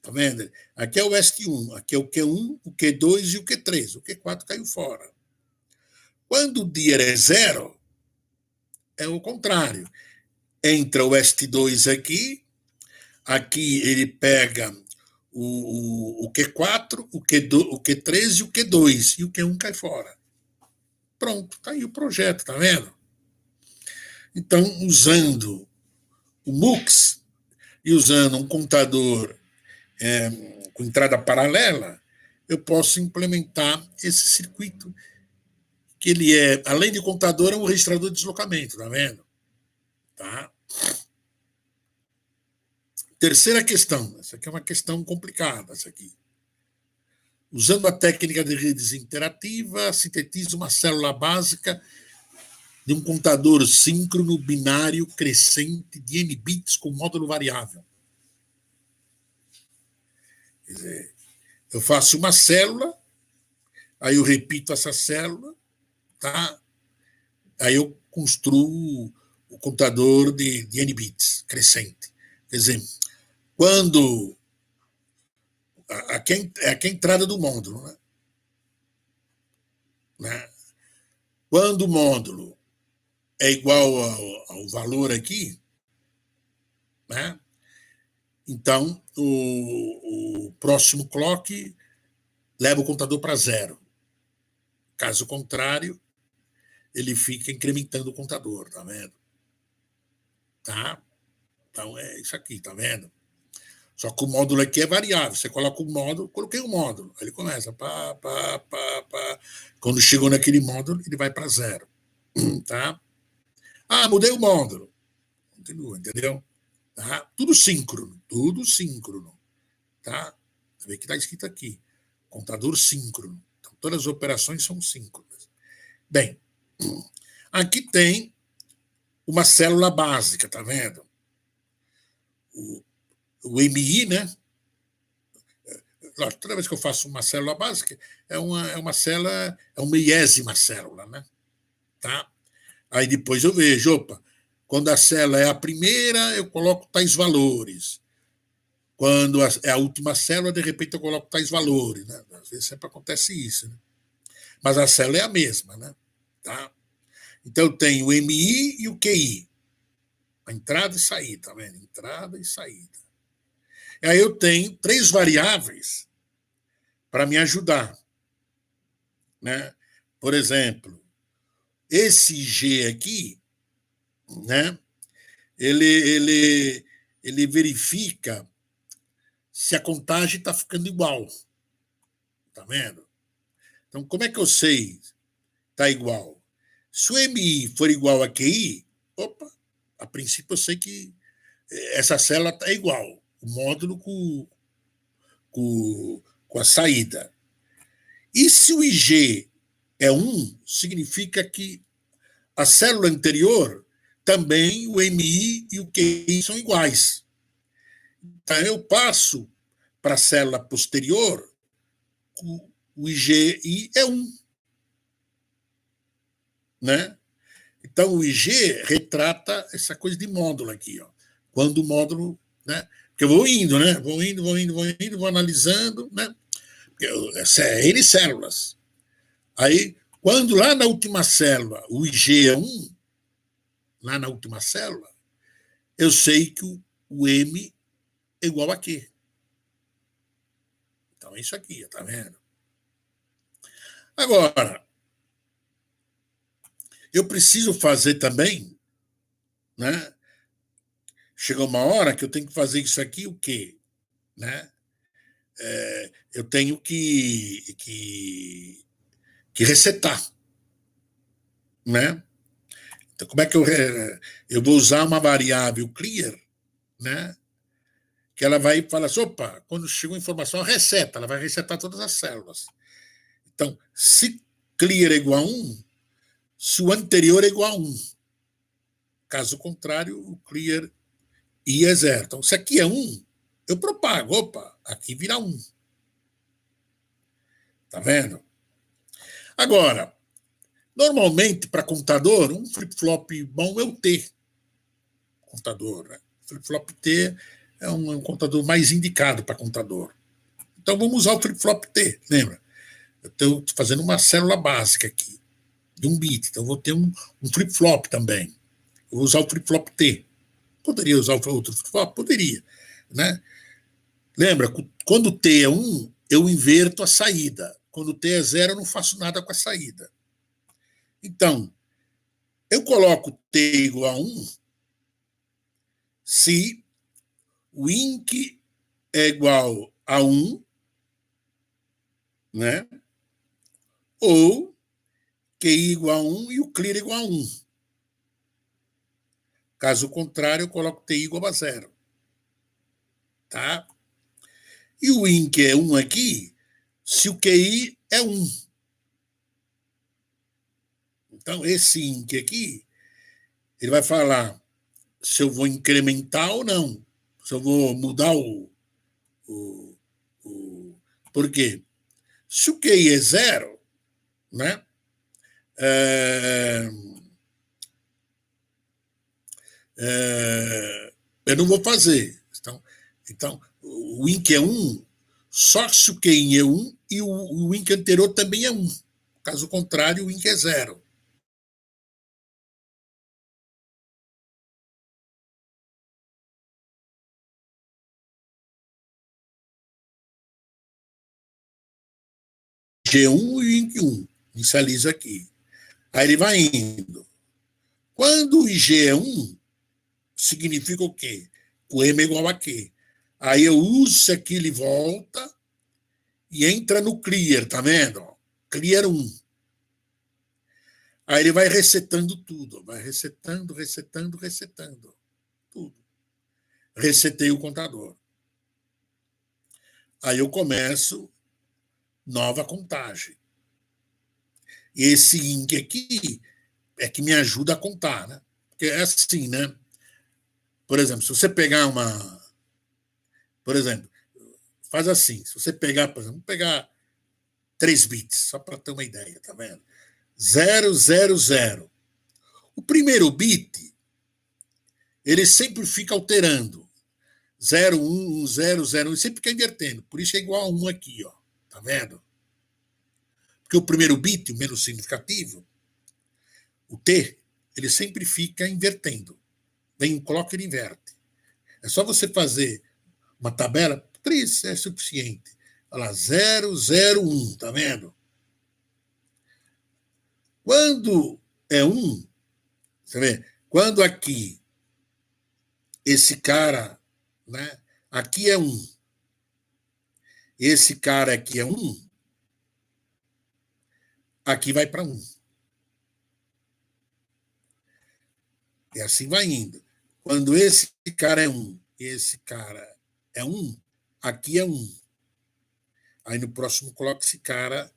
tá vendo? Aqui é o EST1, aqui é o Q1, o Q2 e o Q3. O Q4 caiu fora. Quando o dir é 0, é o contrário. Entra o EST2 aqui ele pega o Q4, o Q3 e o Q2, e o Q1 cai fora. Pronto, tá aí o projeto, tá vendo? Então, usando o MUX e usando um contador com entrada paralela, eu posso implementar esse circuito, que ele é, além de contador, é um registrador de deslocamento, tá vendo? Tá? Terceira questão, essa aqui é uma questão complicada, essa aqui. Usando a técnica de redes interativa, sintetiza uma célula básica de um contador síncrono binário crescente de n bits com módulo variável. Quer dizer, eu faço uma célula, aí eu repito essa célula, tá? Aí eu construo o contador de n bits crescente. Quer dizer, quando aqui é a entrada do módulo, né? Quando o módulo é igual ao valor aqui, né? Então o próximo clock leva o contador para 0. Caso contrário, ele fica incrementando o contador, tá vendo? Tá? Então é isso aqui, tá vendo? Só que o módulo aqui é variável. Você coloca o módulo, coloquei o módulo. Aí ele começa, pá, pá, pá, pá. Quando chegou naquele módulo, ele vai para 0. Tá? Ah, mudei o módulo. Continua, entendeu? Tá? Tudo síncrono, tudo síncrono. Tá? Você vê que está escrito aqui. Contador síncrono. Então, todas as operações são síncronas. Bem, aqui tem uma célula básica, tá vendo? O MI, né? Toda vez que eu faço uma célula básica, é uma célula, é uma milésima célula, né? Tá? Aí depois eu vejo, opa, quando a célula é a primeira, eu coloco tais valores. Quando é a última célula, de repente eu coloco tais valores, né? Às vezes sempre acontece isso, né? Mas a célula é a mesma, né? Tá? Então eu tenho o MI e o QI. A entrada e saída, tá vendo? Entrada e saída. E aí eu tenho 3 variáveis para me ajudar, né? Por exemplo, esse G aqui, né? Ele verifica se a contagem está ficando igual, tá vendo? Então, como é que eu sei está igual? Se o MI for igual a QI, opa, a princípio eu sei que essa célula está igual, o módulo com a saída. E se o IG é 1, significa que a célula anterior também, o MI e o QI são iguais. Então, eu passo para a célula posterior, o IGI é 1. Né? Então, o IG retrata essa coisa de módulo aqui. Ó. Quando o módulo... Né? Porque eu vou indo, né? Vou indo, vou analisando, né? Porque é N células. Aí, Quando lá na última célula o IG é 1, lá na última célula, eu sei que o M é igual a Q. Então é isso aqui, tá vendo? Agora, eu preciso fazer também, né? Chega uma hora que eu tenho que fazer isso aqui, o quê? Né? Eu tenho que resetar, né? Então, como é que eu vou usar uma variável clear, né? Que ela vai falar assim, opa, quando chegou a informação, reseta, ela vai resetar todas as células. Então, se clear é igual a 1, se o anterior é igual a 1. Caso contrário, o clear I é 0. Então, se aqui é 1, eu propago, opa, aqui vira 1. Tá vendo? Agora, normalmente, para contador, um flip-flop bom é o T. Contador, né? Flip-flop T é um contador mais indicado para contador. Então, vamos usar o flip-flop T, lembra? Eu estou fazendo uma célula básica aqui, de um bit. Então, vou ter um flip-flop também. Eu vou usar o flip-flop T. Poderia usar outro flip-flop? Poderia. Né? Lembra, quando o T é 1, eu inverto a saída. Quando o T é 0, eu não faço nada com a saída. Então, eu coloco T igual a 1 se o INC é igual a 1, né? Ou QI igual a 1 e o clear igual a 1. Caso contrário, eu coloco TI igual a 0. Tá? E o INC é 1 aqui se o QI é 1. Então, esse INC aqui, ele vai falar se eu vou incrementar ou não. Se eu vou mudar o por quê? Se o QI é 0, né? Eu não vou fazer. Então o INC é 1, só se o QI é 1 e o INC anterior também é 1. Caso contrário, o INC é 0. G1 e INC 1. Inicializo aqui. Aí ele vai indo. Quando o IG é 1, significa o quê? O M é igual a Q. Aí eu uso isso aqui, ele volta e entra no clear, tá vendo? Clear 1. Aí ele vai resetando tudo. Vai resetando. Tudo. Resetei o contador. Aí eu começo nova contagem. E esse INC aqui é que me ajuda a contar, né? Porque é assim, né? Por exemplo, se você pegar uma... Por exemplo, faz assim. Se você pegar, por exemplo, vamos pegar 3 bits, só para ter uma ideia, tá vendo? 0, 0, 0. O primeiro bit, ele sempre fica alterando. 0, 1, 1, 0, 0, 1, sempre fica invertendo. Por isso é igual a 1 aqui, ó. Tá vendo? Porque o primeiro bit, o menos significativo, o T, ele sempre fica invertendo. Vem, coloca e inverte. É só você fazer uma tabela, 3 é suficiente. Olha lá, 0, 0, 1, tá vendo? Quando é 1, você vê, quando aqui, esse cara, né, aqui é 1, esse cara aqui é 1, aqui vai para 1. E assim vai indo. Quando esse cara é 1, esse cara é 1, aqui é 1. Aí no próximo coloca esse cara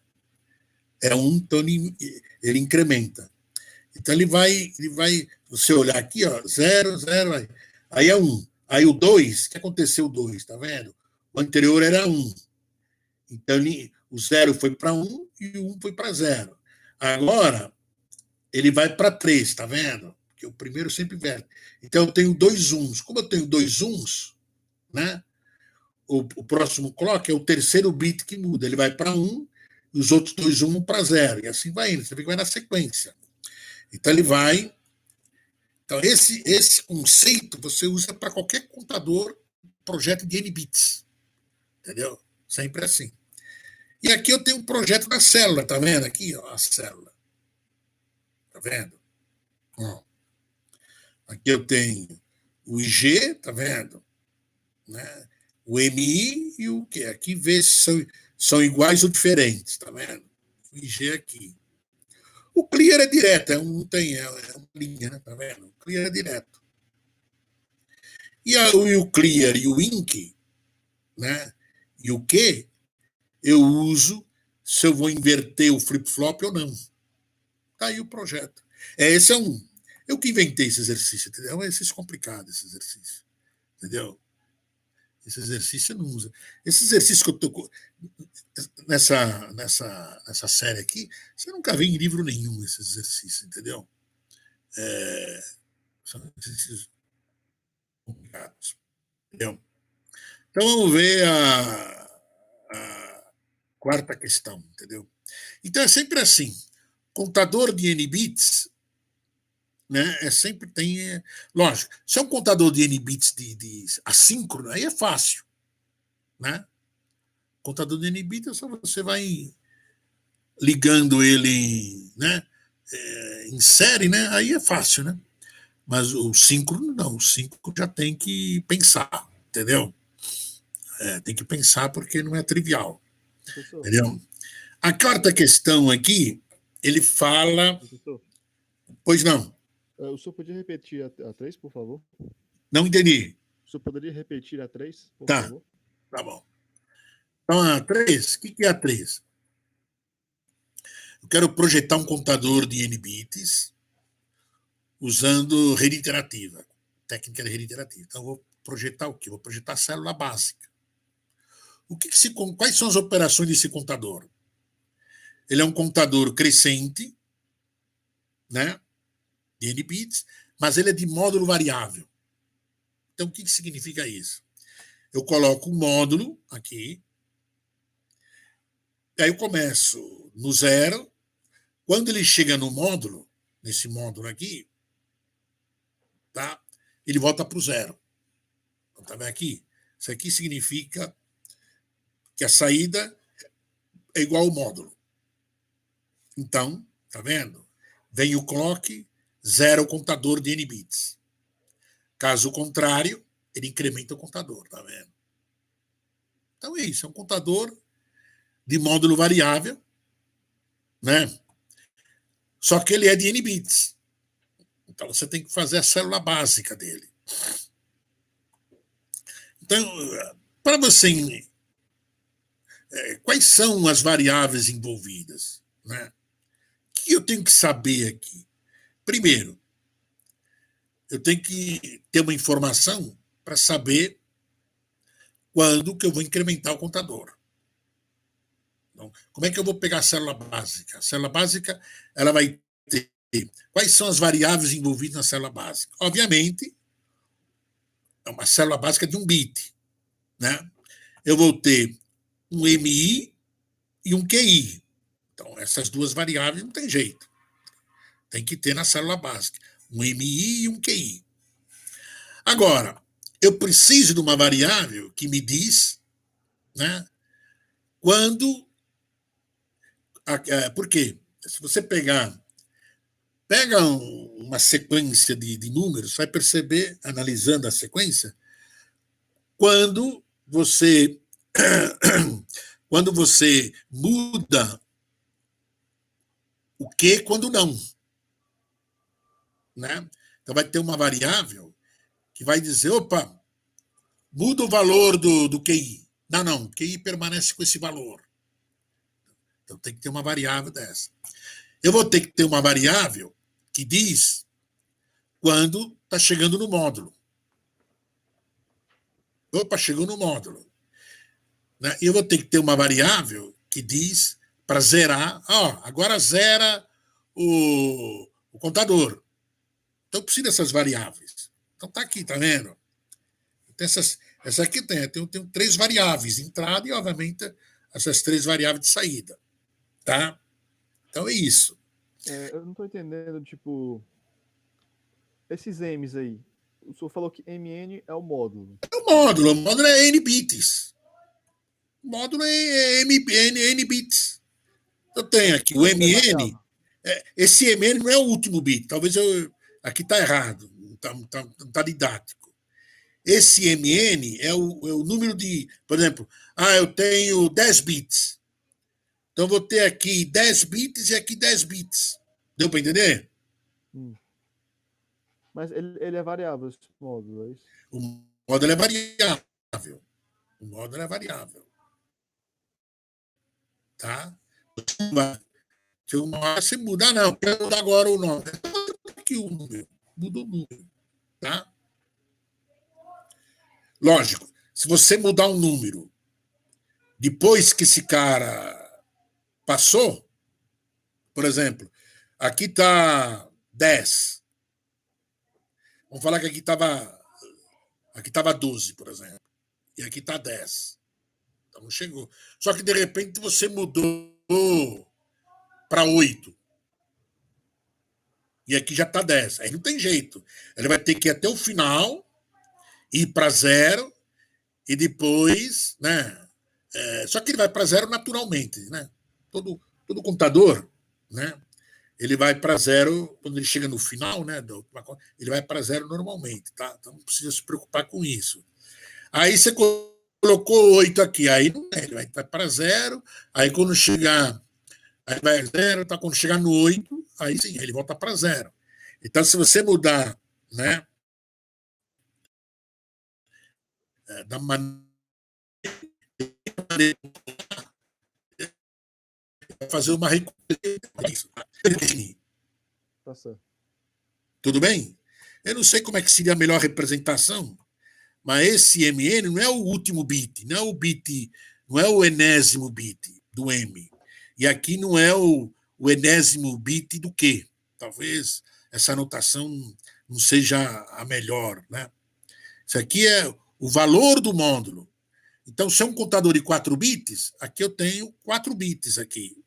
é 1, então ele incrementa. Então ele vai, você olhar aqui, ó, 0, 0, aí é 1. Aí o 2, o que aconteceu o 2, tá vendo? O anterior era 1. Então o 0 foi para 1 e o 1 foi para 0. Agora ele vai para 3, tá vendo? Porque o primeiro sempre inverte. Então eu tenho 2 1s. Como eu tenho 2 1s, né? O próximo clock é o terceiro bit que muda. Ele vai para 1 os outros dois 1 para 0, e assim vai indo. Você vê que vai na sequência. Então, ele vai. Então, esse conceito você usa para qualquer contador, projeto de N bits. Entendeu? Sempre assim. E aqui eu tenho um projeto da célula, tá vendo? Aqui, ó, a célula. Tá vendo? Ó. Aqui eu tenho o IG, tá vendo? Né? O MI e o que? Aqui vê se são iguais ou diferentes, tá vendo? O IG aqui. O clear é direto, não tem, é uma linha, né? Tá vendo? O clear é direto. E o clear e o ink, né? E o que eu uso se eu vou inverter o flip-flop ou não. Tá aí o projeto. Esse é um. Eu que inventei esse exercício, entendeu? É um exercício complicado, esse exercício. Entendeu? Esse exercício eu não uso. Esse exercício que eu tô nessa série aqui, você nunca vê em livro nenhum esse exercício, entendeu? São exercícios complicados. Entendeu? Então vamos ver a quarta questão, entendeu? Então é sempre assim. Contador de N bits, né? Sempre tem. Lógico, se é um contador de N bits de assíncrono, aí é fácil. Né? Contador de N bits, só você vai ligando ele, né? Em série, né? Aí é fácil, né? Mas o síncrono não, o síncrono já tem que pensar, entendeu? Tem que pensar porque não é trivial, Professor, entendeu? A quarta questão aqui, ele fala. professor, Pois não, o senhor podia repetir a 3, por favor? não entendi. O senhor poderia repetir a 3, por Tá, favor? tá bom. Então, a 3, o que é a 3? Eu quero projetar um contador de N bits usando rede iterativa, técnica de rede iterativa. Então, eu vou projetar o quê? Vou projetar a célula básica. Quais são as operações desse contador? Ele é um contador crescente, né, de N bits, mas ele é de módulo variável. Então, o que significa isso? Eu coloco um módulo aqui, e aí eu começo no 0. Quando ele chega no módulo, nesse módulo aqui, tá? Ele volta para o 0. Então, tá vendo aqui? Isso aqui significa que a saída é igual ao módulo. Então, tá vendo? Vem o clock, 0 o contador de N bits. Caso contrário, ele incrementa o contador, tá vendo? Então é isso, é um contador de módulo variável, né? Só que ele é de N bits. Então você tem que fazer a célula básica dele. Então, para você. Quais são as variáveis envolvidas? Né? O que eu tenho que saber aqui? Primeiro, eu tenho que ter uma informação para saber quando que eu vou incrementar o contador. Então, como é que eu vou pegar a célula básica? A célula básica ela vai ter quais são as variáveis envolvidas na célula básica? Obviamente, é uma célula básica de 1 bit. Né? Eu vou ter um MI e um QI. Então, essas duas variáveis não tem jeito. Tem que ter na célula básica um MI e um QI. Agora, eu preciso de uma variável que me diz, né, quando. Por quê? Se você pega uma sequência de números, vai perceber, analisando a sequência, quando você muda o que quando não. Né? Então vai ter uma variável que vai dizer, opa, muda o valor do QI. Não, o QI permanece com esse valor. Então tem que ter uma variável dessa. Eu vou ter que ter uma variável que diz quando está chegando no módulo. Opa, chegou no módulo. Né? E eu vou ter que ter uma variável que diz para zerar, agora zera o contador. Então eu preciso dessas variáveis. Então tá aqui, tá vendo? Então, essa aqui tem 3 variáveis, entrada e, obviamente, essas 3 variáveis de saída. Tá? Então é isso. Eu não tô entendendo, tipo, esses M's aí. O senhor falou que MN é o módulo. É o módulo é N bits. O módulo é N bits. Eu tenho aqui o Ele é MN. variável. Esse MN não é o último bit. Talvez aqui está errado. Não tá didático. Esse MN é o número de. Por exemplo, eu tenho 10 bits. Então vou ter aqui 10 bits e aqui 10 bits. Deu para entender? Mas ele é variável, esse módulo, é isso? O módulo é variável. O módulo é variável. Tá? Se uma hora você mudar, não, quero mudar agora o nome. Aqui o número. Muda o número. Tá? Lógico, se você mudar um número depois que esse cara passou, por exemplo, aqui está 10. Vamos falar que aqui estava 12, por exemplo. E aqui está 10. Então não chegou. Só que de repente você mudou para 8. E aqui já está 10. Aí não tem jeito. Ele vai ter que ir até o final, ir para 0 e depois, né? Só que ele vai para 0 naturalmente, né? Todo computador, né? Ele vai para 0 quando ele chega no final, né? Ele vai para 0 normalmente, tá? Então não precisa se preocupar com isso. Aí você colocou 8 aqui, aí ele vai para 0, aí quando chegar, aí vai 0, tá? Quando chegar no 8, aí sim, ele volta para 0. Então, se você mudar, né? Da maneira fazer uma recompensa. Tá certo. Tudo bem? Eu não sei como é que seria a melhor representação, mas esse MN não é o último bit, não é o bit, não é o enésimo bit do M. E aqui não é o enésimo bit do Q. Talvez essa anotação não seja a melhor, né? Isso aqui é o valor do módulo. Então, se é um contador de 4 bits, aqui eu tenho 4 bits aqui.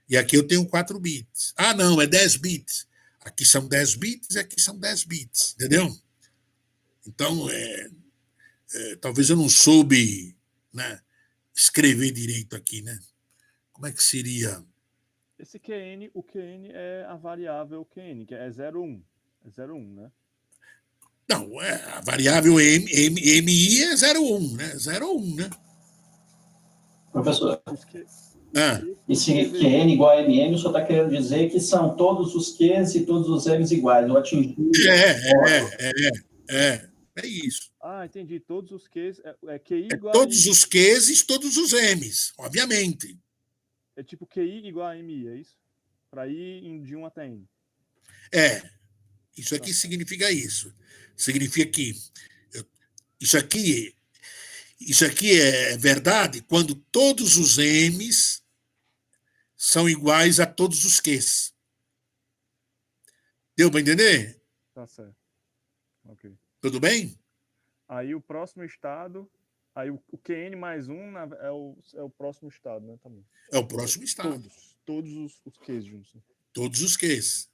E aqui eu tenho 4 bits. Não, é 10 bits. Aqui são 10 bits e aqui são 10 bits. Entendeu? Então, talvez eu não soube, né, escrever direito aqui, né? Como é que seria? Esse QN, o QN é a variável QN, que é 0,1. É 0,1, né? Não, a variável MI é 0,1, né? 0,1, né? Professor, Ah, esse QN igual a MM, o senhor está querendo dizer que são todos os Qs e todos os Ms iguais, eu atingi. É isso. Entendi. Todos os Qs é QI igual Todos a M. os Qs e todos os Ms, obviamente. É tipo QI igual a MI, é isso? Para ir de 1 até N. Isso aqui significa isso. Significa que isso aqui é verdade quando todos os M's são iguais a todos os Qs. Deu para entender? Tá certo. Ok. Tudo bem? Aí o próximo estado, aí o QN mais 1 é o próximo estado, né? Também. É o próximo estado. Todos os Qs juntos. Todos os Qs.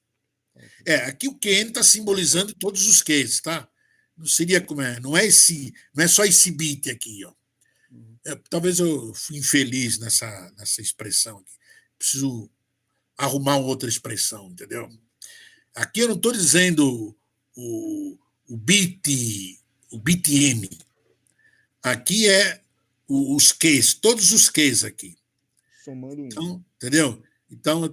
Aqui o QN está simbolizando todos os Qs, tá? Não seria como é, não é só esse bit aqui, ó. Talvez eu fui infeliz nessa expressão aqui. Preciso arrumar outra expressão, entendeu? Aqui eu não estou dizendo o bit M. Aqui é os Qs, todos os Qs aqui. Somando 1. Então, entendeu? Então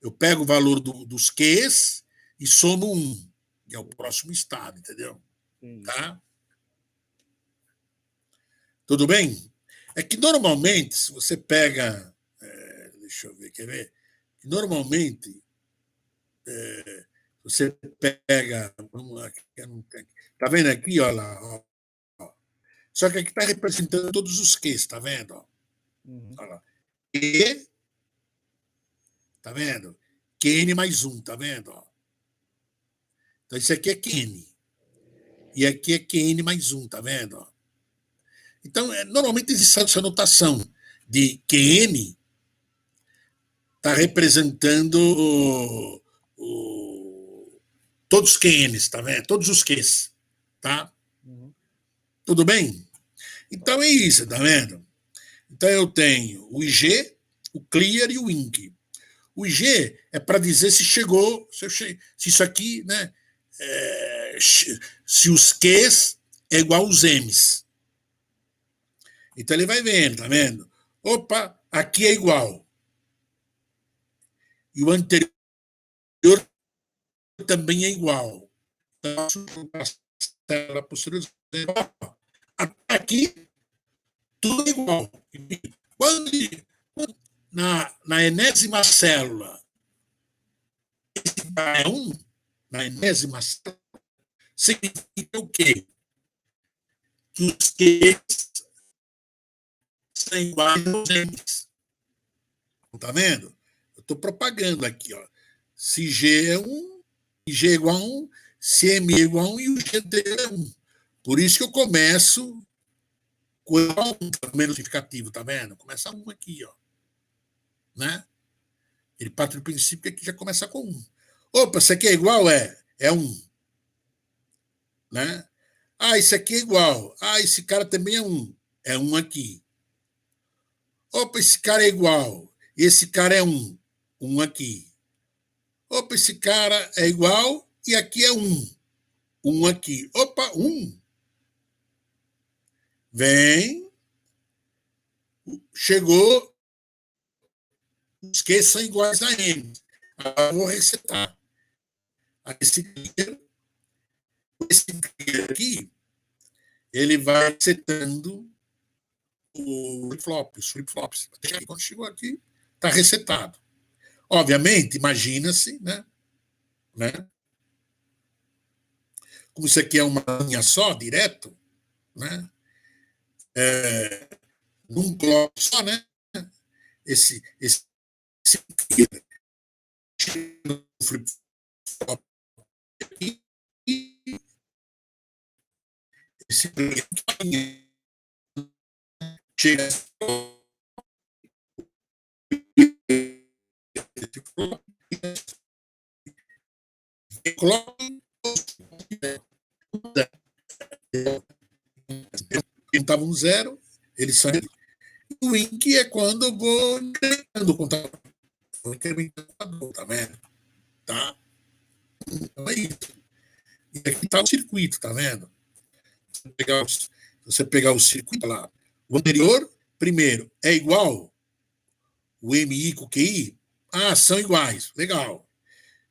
eu pego o valor dos Qs e somo 1, que é o próximo estado, entendeu? Tá? Tudo bem? É que normalmente, se você pega. Deixa eu ver, quer ver? Normalmente, você pega. Vamos lá, tá vendo aqui, olha lá. Ó. Só que aqui está representando todos os Qs, tá vendo? Ó. Olha lá. E. Tá vendo? QN mais 1, tá vendo? Ó. Então, isso aqui é QN. E aqui é QN mais 1, tá vendo? Ó. Então, normalmente existe essa notação de QN está representando todos os QNs, tá vendo? Todos os Qs, tá? Tudo bem? Então é isso, tá vendo? Então eu tenho o IG, o clear e o ink. O IG é para dizer se chegou, se isso aqui, né? Se os Qs é igual aos Ms. Então ele vai vendo, tá vendo? Opa, aqui é igual. E o anterior também é igual. Então, posterior, aqui tudo é igual. Quando na enésima célula é 1, na enésima célula, significa o quê? Que os Qs são iguais aos Ms. Está vendo? Eu estou propagando aqui. Ó. Se G é 1, G é igual a 1, se M é igual a 1 e o G anterior é 1. Por isso que eu começo com o menos significativo, tá vendo? Começa 1 aqui, ó. Né? Ele parte do princípio que aqui já começa com 1. Opa, isso aqui é igual? É 1. Né? Ah, isso aqui é igual. Ah, esse cara também é 1. É 1 aqui. Opa, esse cara é igual. Esse cara é 1. 1 aqui. Opa, esse cara é igual e aqui é 1. 1 aqui. Opa, 1. Vem. Chegou. Os Q são iguais a M. Agora eu vou resetar. Esse clear aqui, ele vai resetando os flip-flops. Quando chegou aqui, está resetado. Obviamente, imagina-se, né? Como isso aqui é uma linha só, direto, né? Num clock só, né? Esse flip-flop aqui, esse chega estava um 0, ele sai. O ink é quando eu vou incrementando o contador. Vou incrementando o contador, tá vendo? Tá? Então é isso. E aqui está o circuito, tá vendo? Se você pegar o circuito lá, o anterior, primeiro, é igual o MI com o QI? Ah, são iguais, legal.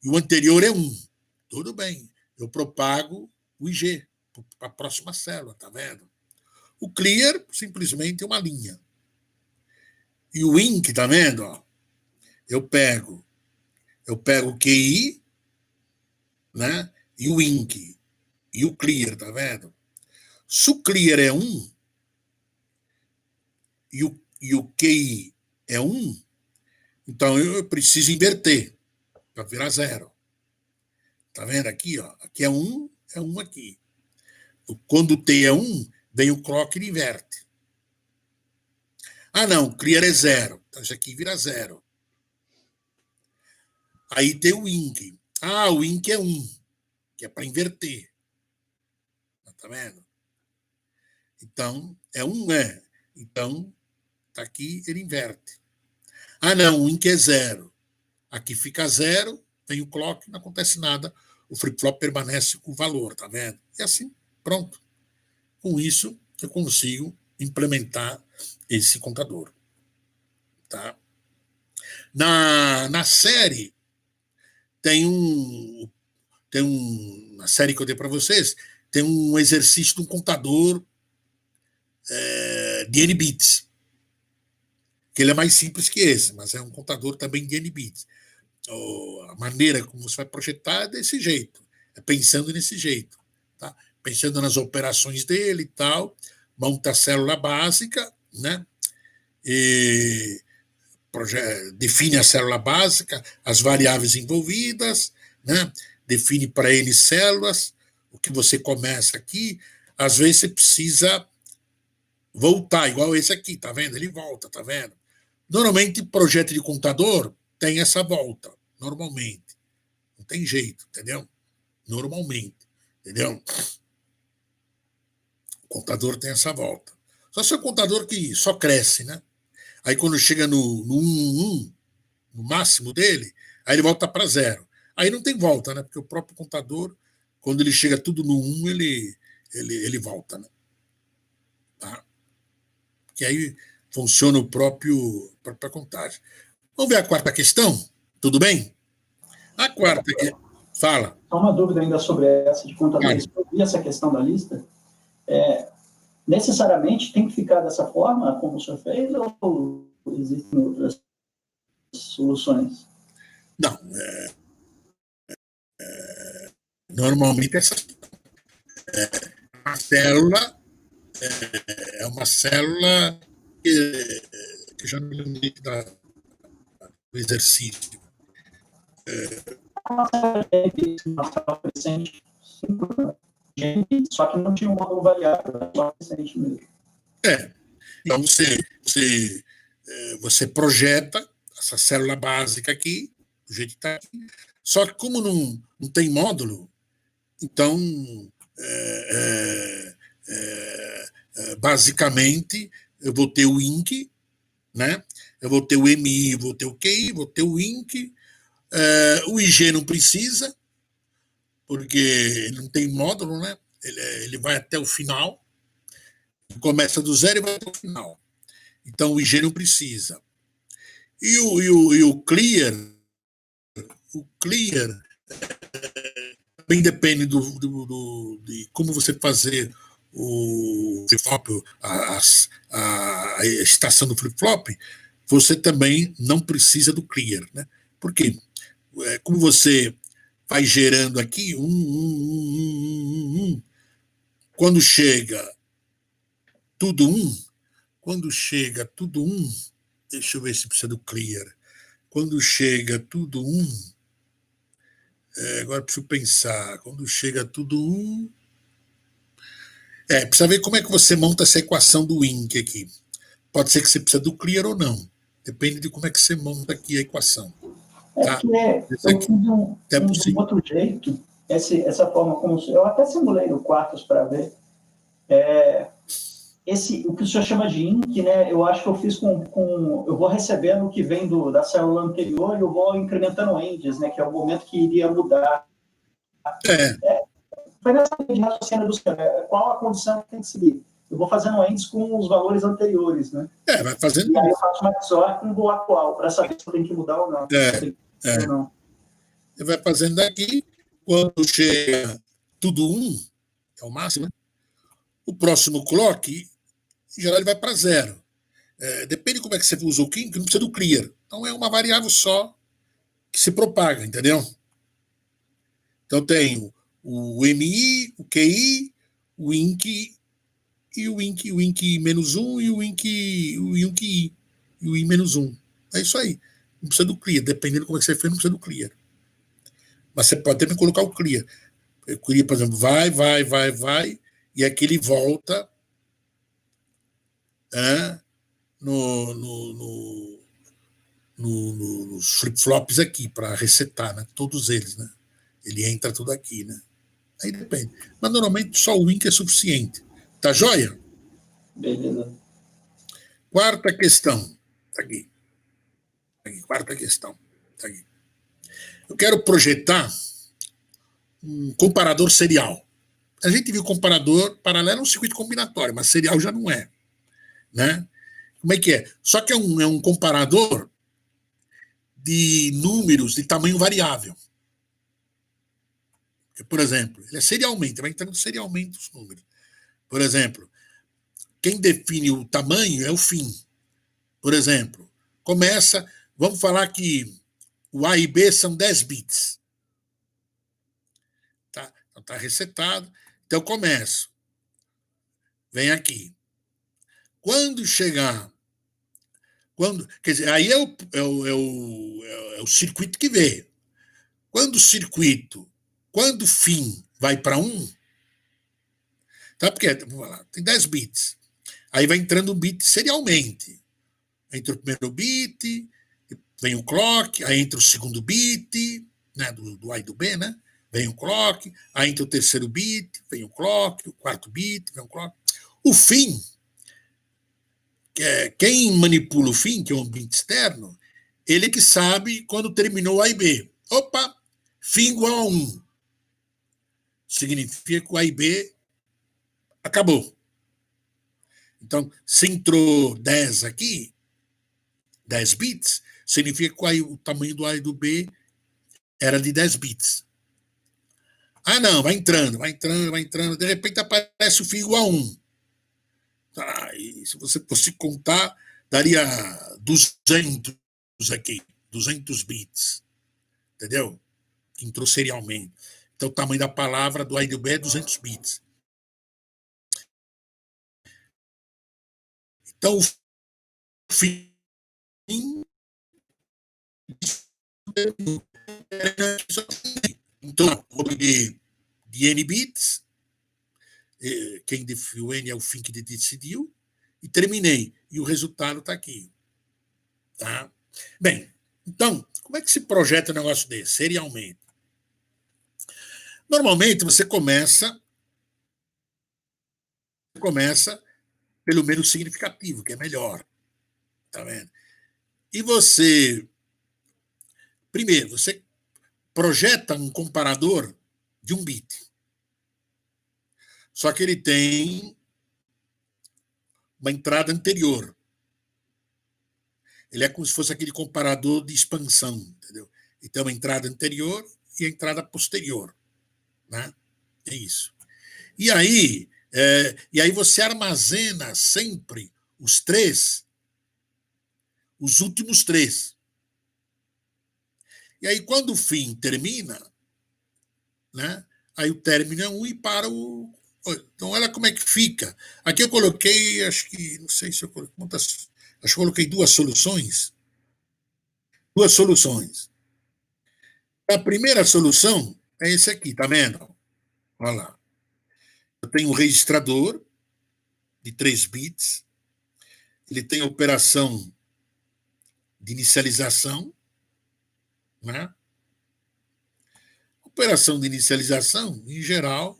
E o anterior é 1. Tudo bem, eu propago o IG para a próxima célula, tá vendo? O clear, simplesmente é uma linha. E o ink, tá vendo? Ó, eu pego o QI, né? E o ink. E o clear, tá vendo? Se o clear é 1 e o QI é 1, então eu preciso inverter para virar 0. Tá vendo aqui? Ó? Aqui é 1 aqui. Quando o T é 1, vem o clock e inverte. Ah, não, o clear é 0. Então isso aqui vira 0. Aí tem o ink. Ah, o ink é 1, que é para inverter. Tá vendo? Então, é 1, é. Então, tá aqui, ele inverte. Ah, não, o ink é 0. Aqui fica 0, vem o clock, não acontece nada. O flip-flop permanece com o valor, tá vendo? E assim, pronto. Com isso, eu consigo implementar esse contador. Tá? Na série, tem uma série que eu dei para vocês, tem um exercício de um contador de N bits, que ele é mais simples que esse, mas é um contador também de N bits. A maneira como você vai projetar é desse jeito, é pensando nesse jeito, tá? Pensando nas operações dele e tal, monta a célula básica, né? E define a célula básica, as variáveis envolvidas, né? Define para ele células, o que você começa aqui, às vezes você precisa voltar, igual esse aqui, tá vendo? Ele volta, tá vendo? Normalmente, projeto de contador, tem essa volta, normalmente. Não tem jeito, entendeu? Normalmente, entendeu? O contador tem essa volta. Só se é um contador que só cresce, né? Aí quando chega no 1, no máximo dele, aí ele volta para zero. Aí não tem volta, né? Porque o próprio contador, quando ele chega tudo no 1, ele volta, né? Tá? Que aí funciona a própria contagem. Vamos ver a quarta questão? Tudo bem? A quarta que fala. Só uma dúvida ainda sobre essa de contadores. Eu vi essa questão da lista. Necessariamente tem que ficar dessa forma, como o senhor fez, ou existem outras soluções? Não. Normalmente uma célula é uma célula que já no limite do exercício. Uma célula crescente, só que não tinha um módulo variável, era só crescente mesmo. Então você projeta essa célula básica aqui, do jeito que está aqui, só que como não tem módulo, então basicamente eu vou ter o INC, né? Eu vou ter o MI, vou ter o QI, vou ter o INC, o IG não precisa, porque ele não tem módulo, né? Ele vai até o final, começa do zero e vai até o final. Então o IG não precisa. E o clear também depende de como você fazer o flip-flop, a estação do flip-flop, você também não precisa do clear, né? Por quê? Como você vai gerando aqui, quando chega tudo deixa eu ver se precisa do clear. Quando chega tudo agora preciso pensar, quando chega tudo precisa ver como é que você monta essa equação do INC aqui. Pode ser que você precise do clear ou não. Depende de como é que você monta aqui a equação. Tá? Eu fiz de um outro jeito, essa forma como... Eu até simulei no Quartos para ver. O que o senhor chama de INC, né? Eu acho que eu fiz eu vou recebendo o que vem da célula anterior e eu vou incrementando ENDs, né? Que é o momento que iria mudar. Foi nessa linha de raciocínio do senhor. Qual a condição que tem que seguir? Eu vou fazendo ENDs com os valores anteriores, né? Vai fazendo. E aí eu faço uma XOR com o atual, para saber se eu tenho que mudar ou não. Não. Você vai fazendo daqui, quando chega tudo é o máximo, né? O próximo clock, em geral, ele vai para zero. Depende de como é que você usa o KIN, que não precisa do clear. Então é uma variável só que se propaga, entendeu? Então tem o MI, o QI, o INC e o INC menos 1 e o INC I, e o I menos 1. É isso aí. Não precisa do clear. Dependendo de como é que você fez, não precisa do clear. Mas você pode também colocar o clear. O clear, por exemplo, vai, e aqui ele volta nos flip-flops aqui, para resetar, né? Todos eles, né? Ele entra tudo aqui, né? Aí depende. Mas normalmente só o INC é suficiente. Tá joia? Beleza. Quarta questão. Tá aqui. Quarta questão. Tá aqui. Eu quero projetar um comparador serial. A gente viu comparador paralelo a um circuito combinatório, mas serial já não é. Né? Como é que é? Só que é um comparador de números de tamanho variável. Por exemplo, ele é serialmente, vai entrando serialmente os números. Por exemplo, quem define o tamanho é o fim. Por exemplo, vamos falar que o A e B são 10 bits. Tá? Então está resetado. Então eu começo. Vem aqui. Quando chegar. Quer dizer, aí é o circuito que veio. Quando o fim vai para 1, tá? Porque vamos lá, tem 10 bits. Aí vai entrando um bit serialmente. Entra o primeiro bit, vem o clock, aí entra o segundo bit, né, do A e do B, né? Vem o clock, aí entra o terceiro bit, vem o clock, o quarto bit, vem o clock. O fim, quem manipula o fim, que é um bit externo, ele que sabe quando terminou A e B. Opa, fim igual a 1. Significa que o A e B acabou. Então, se entrou 10 aqui, 10 bits, significa que o tamanho do A e do B era de 10 bits. Ah, não, vai entrando, vai entrando, vai entrando. De repente aparece o fim igual a 1. Ah, e se você fosse contar, daria 200 aqui, 200 bits. Entendeu? Entrou serialmente. Então, o tamanho da palavra do A e do B é 200 bits. Então, o fim então, de N bits, quem definiu N é o fim que decidiu, e terminei. E o resultado está aqui. Tá? Bem, então, como é que se projeta um negócio desse, serialmente? Normalmente, você começa pelo menos significativo, que é melhor. Tá vendo? E você, primeiro, você projeta um comparador de um bit. Só que ele tem uma entrada anterior. Ele é como se fosse aquele comparador de expansão, entendeu? Ele tem uma entrada anterior e a entrada posterior. Né? É isso. E aí você armazena sempre os últimos três. E aí, quando o fim termina, né? Aí o término é 1 e para o. Então, olha como é que fica. Aqui eu coloquei, acho que, não sei se eu coloquei quantas. Acho que eu coloquei duas soluções. Duas soluções. A primeira solução é esse aqui, tá vendo? Olha lá. Eu tenho um registrador de 3 bits. Ele tem a operação de inicialização. Né? Operação de inicialização, em geral,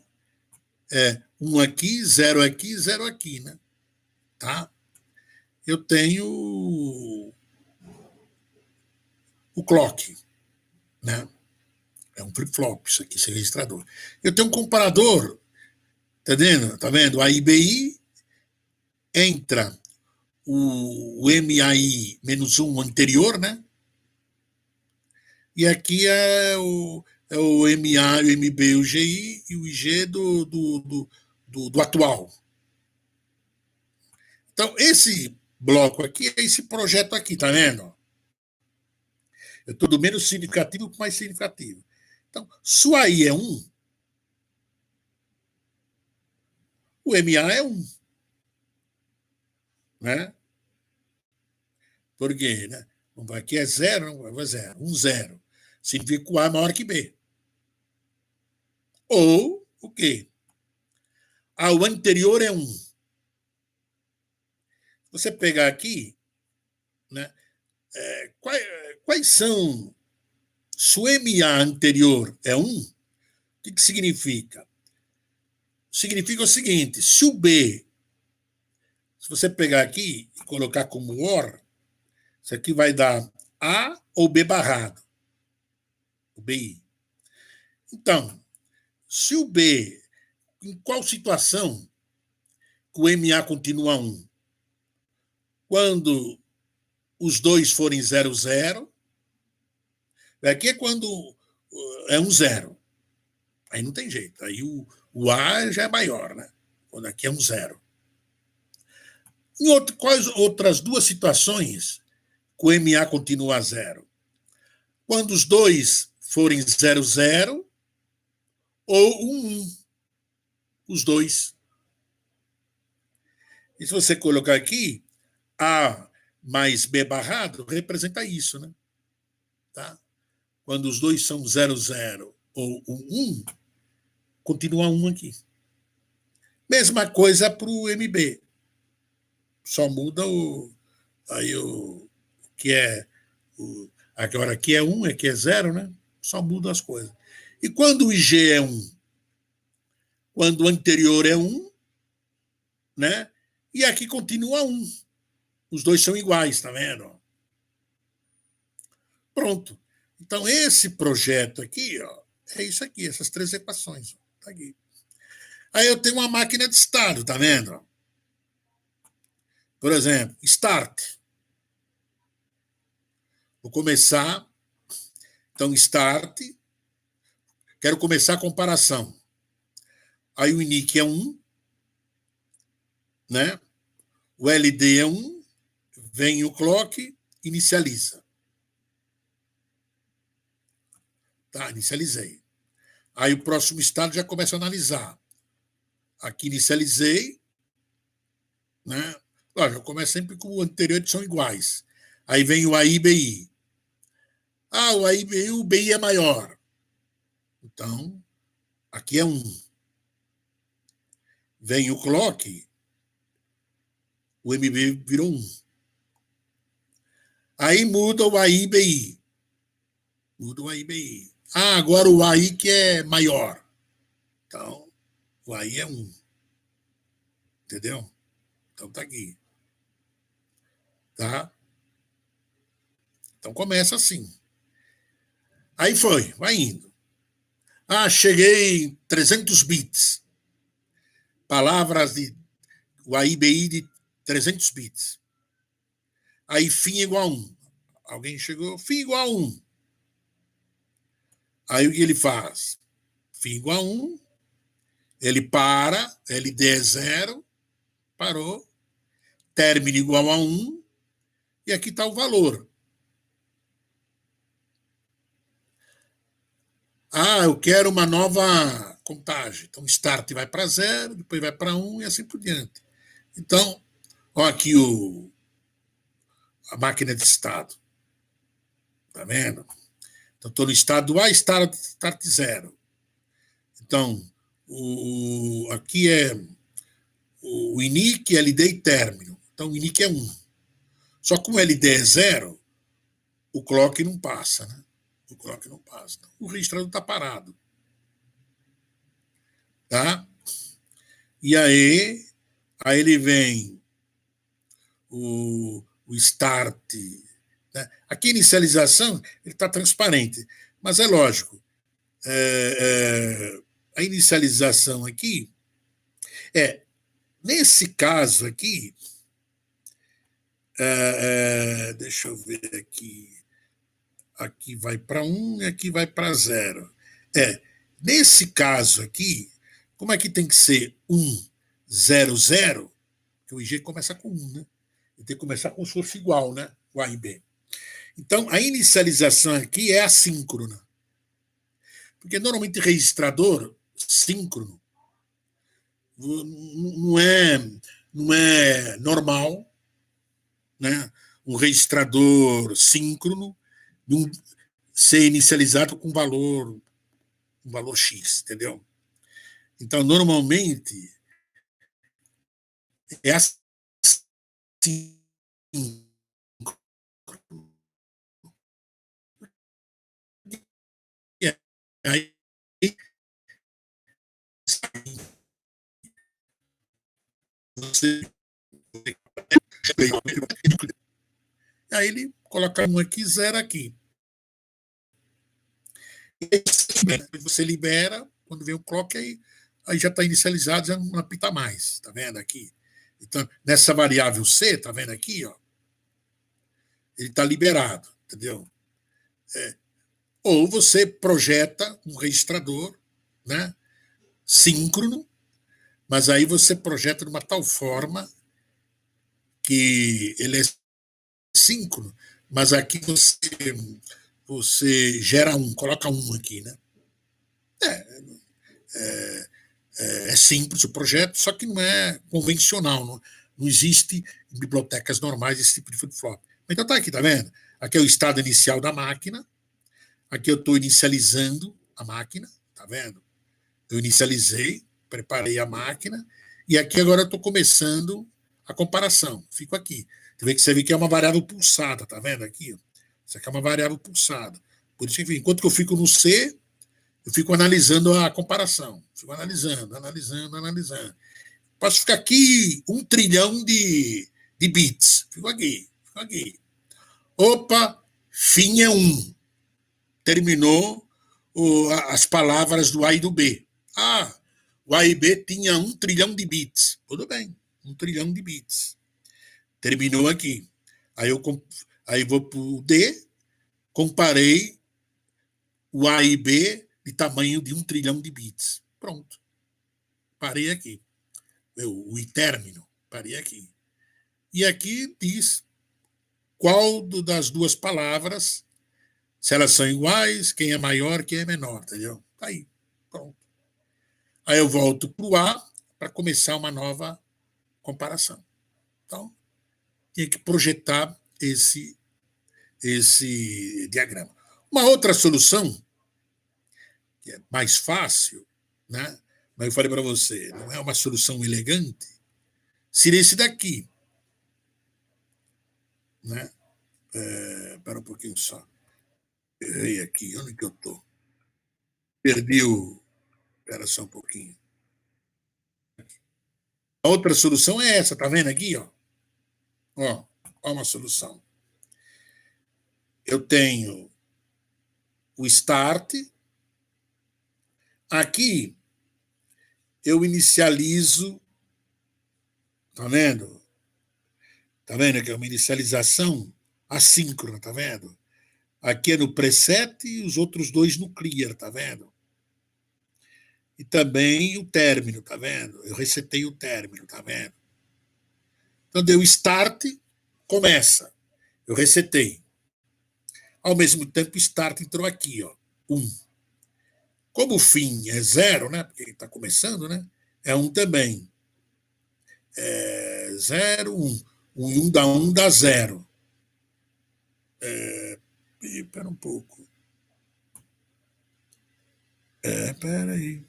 é 1 aqui, 0 aqui, 0 aqui. Né? Tá? Eu tenho o clock. Né? É um flip-flop, isso aqui, esse registrador. Eu tenho um comparador, tá vendo? Tá vendo? A IBI entra o MAI-1 anterior, né? E aqui é o MA, o MB, o GI e o IG do atual. Então, esse bloco aqui é esse projeto aqui, tá vendo? Eu estou do menos significativo para o mais significativo. Então, se o AI é 1, o MA é 1. Né? Por quê? Né? Aqui é 0, não vai 0. 1, 0. Significa que o A é maior que B. Ou o quê? O anterior é 1. Se você pegar aqui, né, quais são. Se o MA anterior é 1, o que significa? Significa o seguinte: se o B, se você pegar aqui e colocar como OR, isso aqui vai dar A ou B barrado. O BI. Então, se o B, em qual situação que o MA continua 1? Quando os dois forem 0, 0. Aqui é quando é 1, 0. Aí não tem jeito. Aí o A já é maior, né? Quando aqui é 1, 0. Quais outras duas situações que o MA continua a 0? Quando os dois forem 0, 0 ou 1, 1. Os dois. E se você colocar aqui, A mais B barrado representa isso, né? Tá? Quando os dois são 0, 0 ou 1, 1, continua 1 aqui. Mesma coisa para o MB. Só muda o que é Agora aqui é 1, aqui é 0, né? Só muda as coisas. E quando o IG é 1? Quando o anterior é 1, né? E aqui continua 1. Os dois são iguais, tá vendo? Pronto. Então, esse projeto aqui, ó, é isso aqui, essas 3 equações. Ó, tá aqui. Aí eu tenho uma máquina de estado, tá vendo? Por exemplo, start. Vou começar. Então, start. Quero começar a comparação. Aí o init é 1, né? O LD é 1, vem o clock, inicializa. Tá, inicializei. Aí o próximo estado já começa a analisar. Aqui inicializei, né? Olha, eu começo sempre com o anterior, são iguais. Aí vem o AI, BI. Ah, o AI, BI, o BI é maior. Então, aqui é 1. Vem o clock, o MB virou 1. Aí muda o AI, BI. Muda o AI, BI. Ah, agora o AI que é maior. Então, o AI é 1. Entendeu? Então tá aqui. Tá? Então começa assim. Aí foi, vai indo. Ah, cheguei em 300 bits. Palavras de o AIBI de 300 bits. Aí fim igual a 1. Alguém chegou, fim igual a 1. Aí o que ele faz? Fim igual a 1. Ele para, LD é 0, parou. Término igual a 1. E aqui está o valor. Ah, eu quero uma nova contagem. Então, start vai para 0, depois vai para 1 e assim por diante. Então, ó aqui a máquina de estado. Tá vendo? Então, estou no estado A, start 0. Então, aqui é o init, LD e término. Então, o init é 1. Só que como LD é 0, o clock não passa, né? O clock não passa. Então, o registrador está parado. Tá? E aí ele vem o start. Né? Aqui, inicialização, ele está transparente. Mas é lógico. A inicialização aqui nesse caso aqui, deixa eu ver aqui vai para 1 e aqui vai para 0. Nesse caso aqui, como é que tem que ser 1, 0, 0? Porque o IG começa com 1, né? Ele tem que começar como se fosse igual, né? O A e B. Então, a inicialização aqui é assíncrona. Porque normalmente registrador síncrono não é normal, né? Um registrador síncrono ser inicializado com um valor X, entendeu? Então, normalmente, é assim. E aí, aí ele coloca 1 aqui, 0 aqui. E aí você libera, quando vem o clock, aí já está inicializado, já não apita mais. Tá vendo aqui? Então, nessa variável C, tá vendo aqui, ó? Ele está liberado, entendeu? Ou você projeta um registrador, né, síncrono, mas aí você projeta de uma tal forma que ele é síncrono, mas aqui você gera 1, coloca 1 aqui, né? É simples o projeto, só que não é convencional, não existe em bibliotecas normais esse tipo de flip-flop. Então tá aqui, tá vendo? Aqui é o estado inicial da máquina, aqui eu estou inicializando a máquina, tá vendo? Eu inicializei, preparei a máquina, e aqui agora eu estou começando a comparação. Fico aqui. Você vê que é uma variável pulsada, tá vendo aqui? Isso aqui é uma variável pulsada. Por isso que, enquanto que eu fico no C, eu fico analisando a comparação. Fico analisando. Posso ficar aqui 1 trilhão de bits. Fico aqui. Opa, fim é 1. Terminou as palavras do A e do B. O A e B tinha 1 trilhão de bits. Tudo bem, 1 trilhão de bits. Terminou aqui. Aí vou para o D, comparei o A e B de tamanho de 1 trilhão de bits. Pronto. Parei aqui. O término, parei aqui. E aqui diz qual das duas palavras, se elas são iguais, quem é maior, quem é menor, entendeu? Tá aí, pronto. Aí eu volto para o A para começar uma nova comparação. Então, tinha que projetar esse diagrama. Uma outra solução, que é mais fácil, né? Mas eu falei para você, não é uma solução elegante, seria esse daqui. Né? Espera um pouquinho só. Errei aqui, onde que eu estou? Perdi o... Espera só um pouquinho. A outra solução é essa, tá vendo aqui? Ó, uma solução. Eu tenho o start. Aqui eu inicializo. Tá vendo? Tá vendo que é uma inicialização assíncrona, tá vendo? Aqui é no preset e os outros dois no clear, tá vendo? E também o término, tá vendo? Eu resetei o término, tá vendo? Então deu start, começa. Eu resetei. Ao mesmo tempo, o start entrou aqui, 1. Como o fim é 0, né? Porque ele está começando, né? É 1 também. 0, 1. 1 e 1 dá 1, dá 0. Espera um pouco. Espera aí.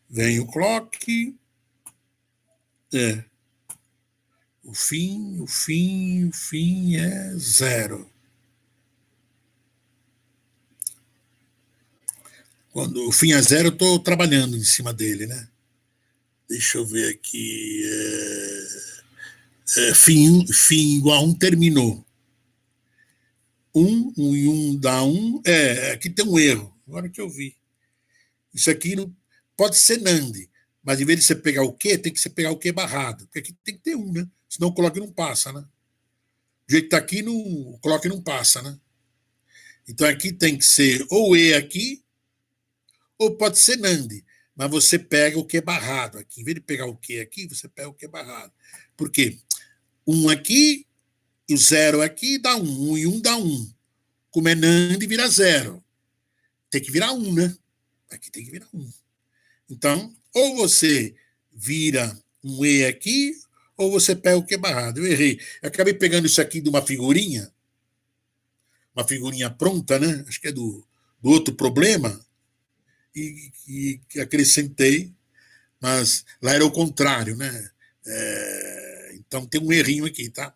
Vem o clock. O fim é 0. Quando o fim é 0, eu estou trabalhando em cima dele, né? Deixa eu ver aqui. Fim igual a 1 terminou. 1 e 1 dá 1. Aqui tem um erro. Agora que eu vi. Isso aqui não pode ser NAND, mas em vez de você pegar o Q, tem que você pegar o Q barrado. Porque aqui tem que ter 1, né? Senão o clock não passa, né? Do jeito que está aqui, o clock não passa, né? Então aqui tem que ser ou E aqui, ou pode ser NAND. Mas você pega o Q barrado aqui. Em vez de pegar o Q aqui, você pega o Q barrado. Por quê? 1 aqui e o 0 aqui dá 1. 1 e 1 dá 1. Como é NAND, vira 0. Tem que virar 1, né? Aqui tem que virar 1. Então, ou você vira um E aqui, ou você pega o Q barrado. Eu errei. Eu acabei pegando isso aqui de uma figurinha pronta, né? Acho que é do outro problema, e acrescentei, mas lá era o contrário, né? Então tem um errinho aqui, tá?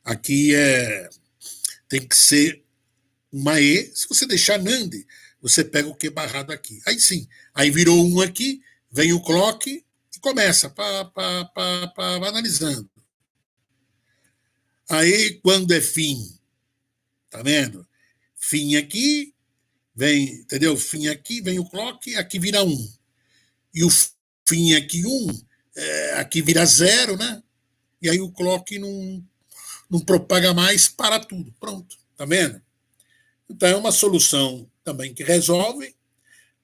Aqui tem que ser uma E. Se você deixar NAND, você pega o Q barrado aqui. Aí sim, aí virou 1 aqui, vem o clock e começa analisando. Aí, quando é fim, tá vendo? Fim aqui, vem, entendeu? Fim aqui, vem o clock, aqui vira 1. E o fim aqui, 1, aqui vira 0, né? E aí o clock não propaga mais, para tudo. Pronto, tá vendo? Então é uma solução também que resolve,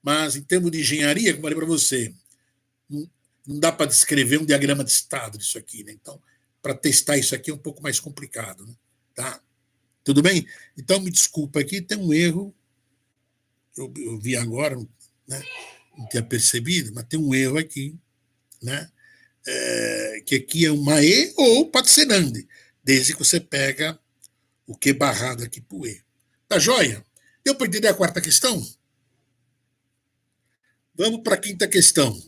mas em termos de engenharia, como eu falei para você, não dá para descrever um diagrama de estado disso aqui, né? Então, para testar isso aqui é um pouco mais complicado, né? Tá? Tudo bem? Então, me desculpa aqui, tem um erro, eu vi agora, né? Não tinha percebido, mas tem um erro aqui, né? Que aqui é uma E ou pode ser NAND, desde que você pega o Q barrado aqui para o E. Tá joia? Deu para entender a quarta questão? Vamos para a quinta questão.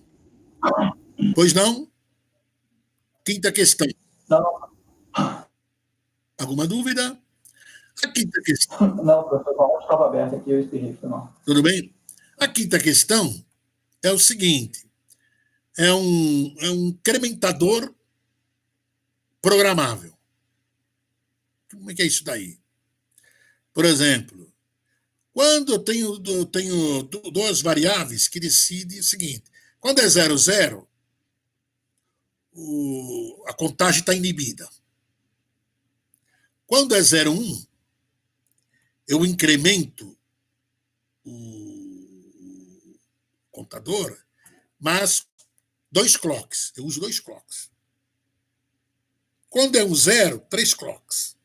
Pois não? Quinta questão. Não. Alguma dúvida? A quinta questão. Não, professor, o áudio estava aberto aqui, eu espirrei, foi mal. Tudo bem? A quinta questão é o seguinte: é um incrementador programável. Como é que é isso daí? Por exemplo, quando eu tenho duas variáveis que decidem o seguinte: quando é 0, 0, a contagem está inibida. Quando é 0, 1, eu incremento o contador, mas 2 clocks. Eu uso 2 clocks. Quando é um 0, 3 clocks.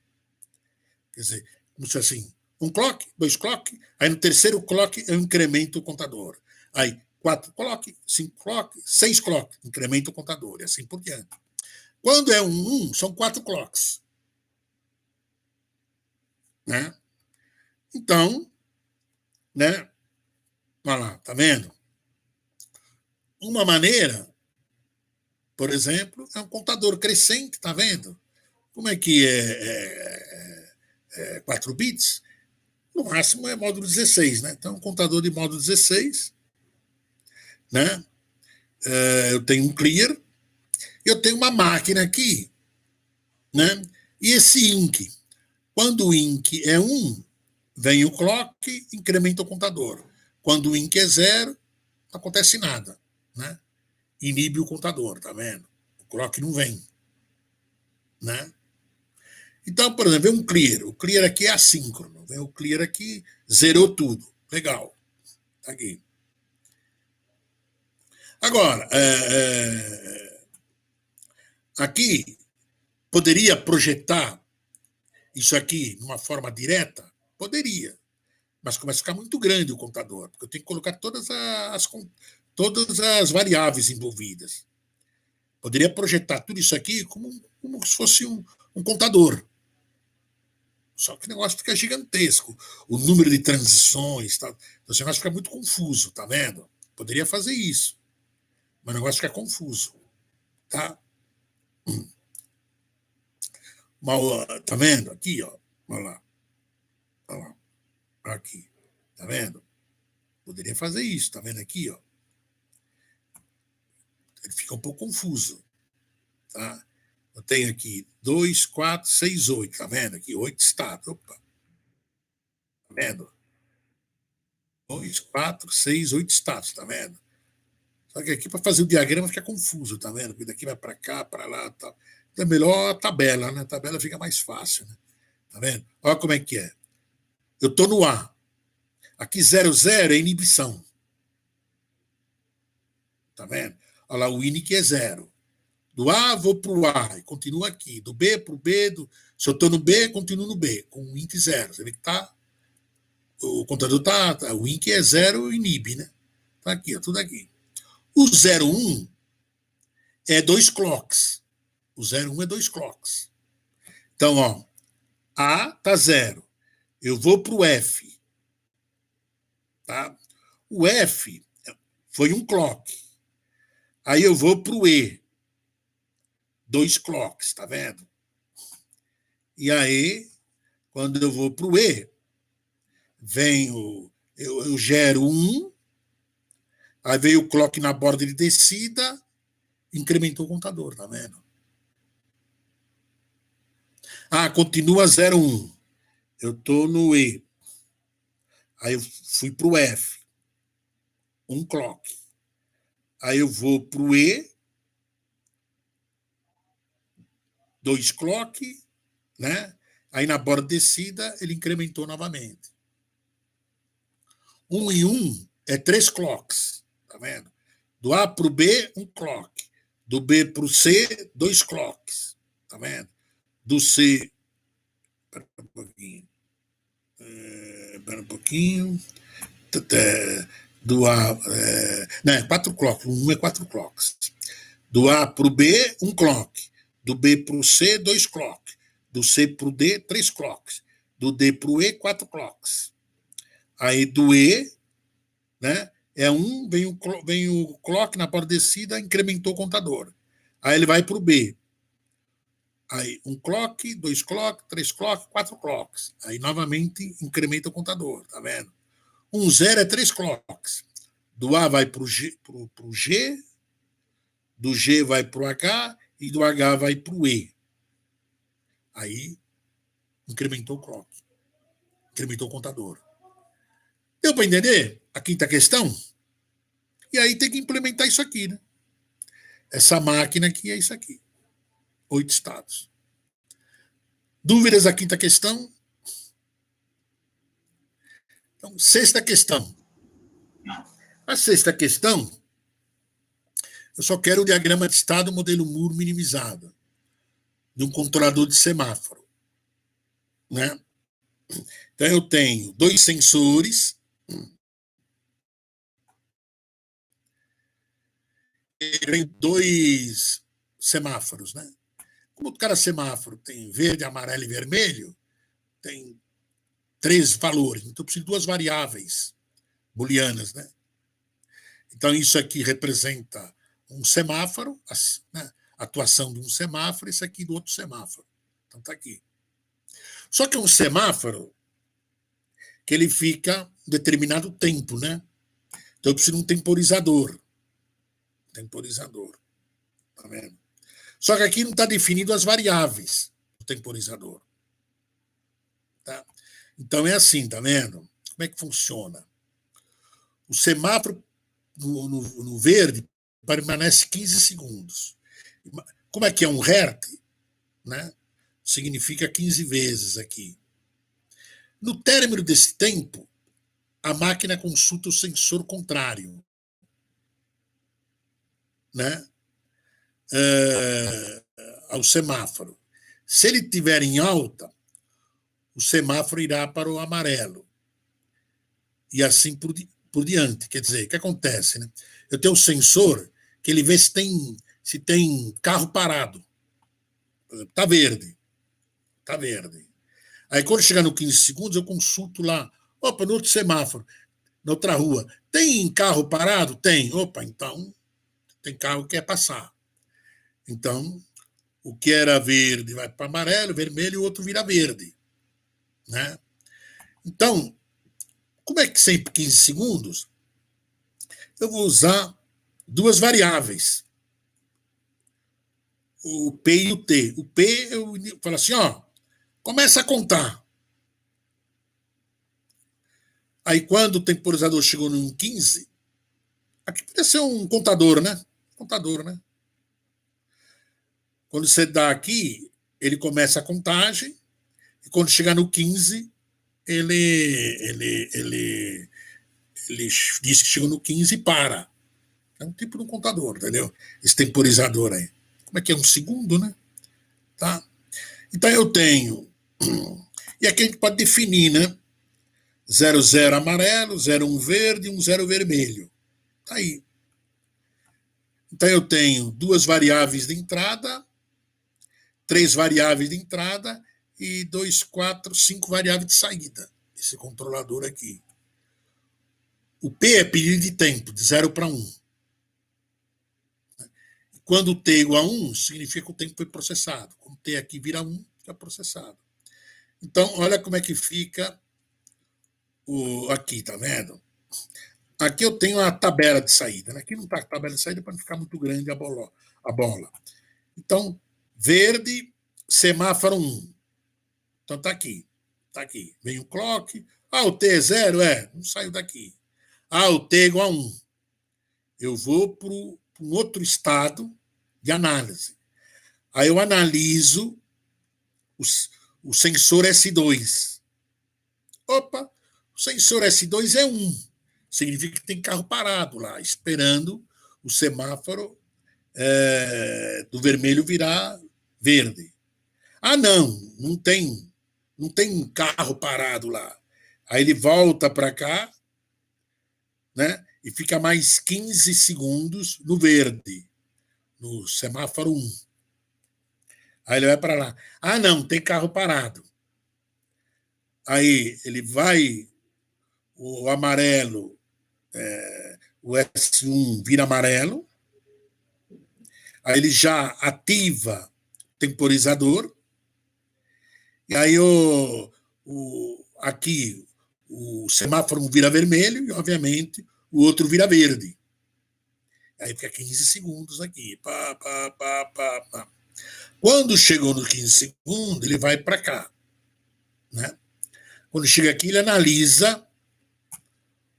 Quer dizer, como se assim, 1 clock, 2 clock, aí no terceiro clock eu incremento o contador. Aí 4 clock, 5 clock, 6 clock, incremento o contador, e assim por diante. Quando é um 1, são 4 clocks. Né? Então, né? Olha lá, tá vendo? Uma maneira, por exemplo, é um contador crescente, tá vendo? Como é que é 4 bits? No máximo é módulo 16, né? Então, um contador de módulo 16, né? Eu tenho um clear, eu tenho uma máquina aqui, né? E esse INC, quando o INC é 1, vem o clock, incrementa o contador. Quando o INC é 0, não acontece nada, né? Inibe o contador, tá vendo? O clock não vem, né? Então, por exemplo, vem um clear. O clear aqui é assíncrono. Vem o clear aqui, zerou tudo. Legal. Tá aqui. Agora, aqui, poderia projetar isso aqui de uma forma direta? Poderia. Mas começa a ficar muito grande o contador, porque eu tenho que colocar todas as variáveis envolvidas. Poderia projetar tudo isso aqui como se fosse um contador. Só que o negócio fica gigantesco. O número de transições, tá? Então, o negócio fica muito confuso, tá vendo? Poderia fazer isso, mas o negócio fica confuso. Tá? Tá vendo? Aqui, ó. Olha lá. Olha lá. Aqui. Tá vendo? Poderia fazer isso, tá vendo aqui, ó? Ele fica um pouco confuso. Tá? Eu tenho aqui 2, 4, 6, 8. Tá vendo? Aqui, 8 estados. Opa. Tá vendo? 2, 4, 6, 8 estados. Tá vendo? Só que aqui, para fazer o diagrama, fica confuso. Tá vendo? Porque daqui vai para cá, para lá. Tá. Então é melhor a tabela, né? A tabela fica mais fácil. Né? Tá vendo? Olha como é que é. Eu estou no A. Aqui 0, 0 é inibição. Tá vendo? Olha lá, o INIC é 0. Do A, vou para o A, e continuo aqui. Do B para o B, se eu estou no B, continuo no B, com o INC 0. Você vê que tá, o contador tá, o INC é 0, inibe, né? Tá aqui, ó, tudo aqui. O 01 é 2 clocks. O 01 é 2 clocks. Então, ó, A tá 0. Eu vou para o F. Tá? O F foi um clock. Aí eu vou para o E. 2 clocks, tá vendo? E aí, quando eu vou para o E, vem eu gero 1, aí veio o clock na borda de descida, incrementou o contador, tá vendo? Ah, continua 0, 1. Eu estou no E. Aí eu fui para o F. 1 clock. Aí eu vou para o E. 2 clock, né? Aí na borda descida ele incrementou novamente. 1 e 1 é 3 clocks, tá vendo? Do A para o B, 1 clock. Do B para o C, 2 clocks, tá vendo? Do C, espera um pouquinho. Espera um pouquinho. Do A, não, 4 clocks. 1 é 4 clocks. Do A para o B, 1 clock. Do B para o C, 2 clocks. Do C para o D, 3 clocks. Do D para o E, 4 clocks. Aí do E, né, é 1, vem o clock na borda descida, incrementou o contador. Aí ele vai para o B. Aí 1 clock, 2 clock, 3 clock, 4 clocks. Aí novamente incrementa o contador, tá vendo? 1 0 é 3 clocks. Do A vai para o G, do G vai para o H e do H vai para o E. Aí incrementou o clock, incrementou o contador. Deu para entender a quinta questão? E aí tem que implementar isso aqui, né? Essa máquina aqui é isso aqui. 8 estados. Dúvidas da quinta questão? Então, sexta questão. A sexta questão, eu só quero o diagrama de estado modelo Moore minimizado de um controlador de semáforo, né? Então, eu tenho 2 sensores, tem 2 semáforos, né? Como cada semáforo tem verde, amarelo e vermelho, tem 3 valores. Então, eu preciso de 2 variáveis booleanas, né? Então, isso aqui representa um semáforo, né? A atuação de um semáforo, esse aqui do outro semáforo. Então, está aqui. Só que é um semáforo que ele fica um determinado tempo, né? Então, eu preciso de um temporizador. Temporizador. Tá vendo? Só que aqui não está definido as variáveis do temporizador. Tá? Então, é assim, tá vendo? Como é que funciona? O semáforo no verde permanece 15 segundos. Como é que é um hertz, né? Significa 15 vezes aqui. No término desse tempo, a máquina consulta o sensor contrário, né? Ao semáforo. Se ele estiver em alta, o semáforo irá para o amarelo. E assim por diante. Quer dizer, o que acontece? Né? Eu tenho um sensor que ele vê se tem carro parado. Está verde. Está verde. Aí quando chegar no 15 segundos, eu consulto lá. Opa, no outro semáforo, na outra rua. Tem carro parado? Tem. Opa, então tem carro que quer passar. Então, o que era verde vai para amarelo, vermelho, e o outro vira verde. Né? Então, como é que sempre 15 segundos? Eu vou usar 2 variáveis. O P e o T. O P, eu falo assim, ó, começa a contar. Aí, quando o temporizador chegou no 15, aqui podia ser um contador, né? Contador, né? Quando você dá aqui, ele começa a contagem, e quando chegar no 15, ele diz que chegou no 15 e para. É um tipo de um contador, entendeu? Esse temporizador aí. Como é que é? Um segundo, né? Tá? Então eu tenho. E aqui a gente pode definir, né? 0, 0 amarelo, 0, 1 verde, 1, 0 vermelho. Tá aí. Então eu tenho 2 variáveis de entrada, 3 variáveis de entrada e 2, 4, 5 variáveis de saída. Esse controlador aqui. O P é período de tempo, de 0 para 1. Quando o T é igual a 1, significa que o tempo foi processado. Quando o T aqui vira 1, fica processado. Então, olha como é que fica aqui, tá vendo? Aqui eu tenho a tabela de saída. Né? Aqui não está a tabela de saída para não ficar muito grande a bola. Então, verde, semáforo 1. Então, está aqui. Está aqui. Vem o clock. Ah, o T é 0? Não saiu daqui. Ah, o T é igual a 1. Eu vou para um outro estado de análise. Aí eu analiso o sensor S2. Opa, o sensor S2 é 1. Significa que tem carro parado lá, esperando o semáforo do vermelho virar verde. Ah, não tem carro parado lá. Aí ele volta para cá, né? E fica mais 15 segundos no verde, no semáforo 1. Aí ele vai para lá. Ah, não, tem carro parado. Aí ele vai, o amarelo, o S1 vira amarelo. Aí ele já ativa temporizador, e aí aqui o semáforo vira vermelho e, obviamente, o outro vira verde. Aí fica 15 segundos aqui. Pá, pá, pá, pá, pá. Quando chegou nos 15 segundos, ele vai para cá. Né? Quando chega aqui, ele analisa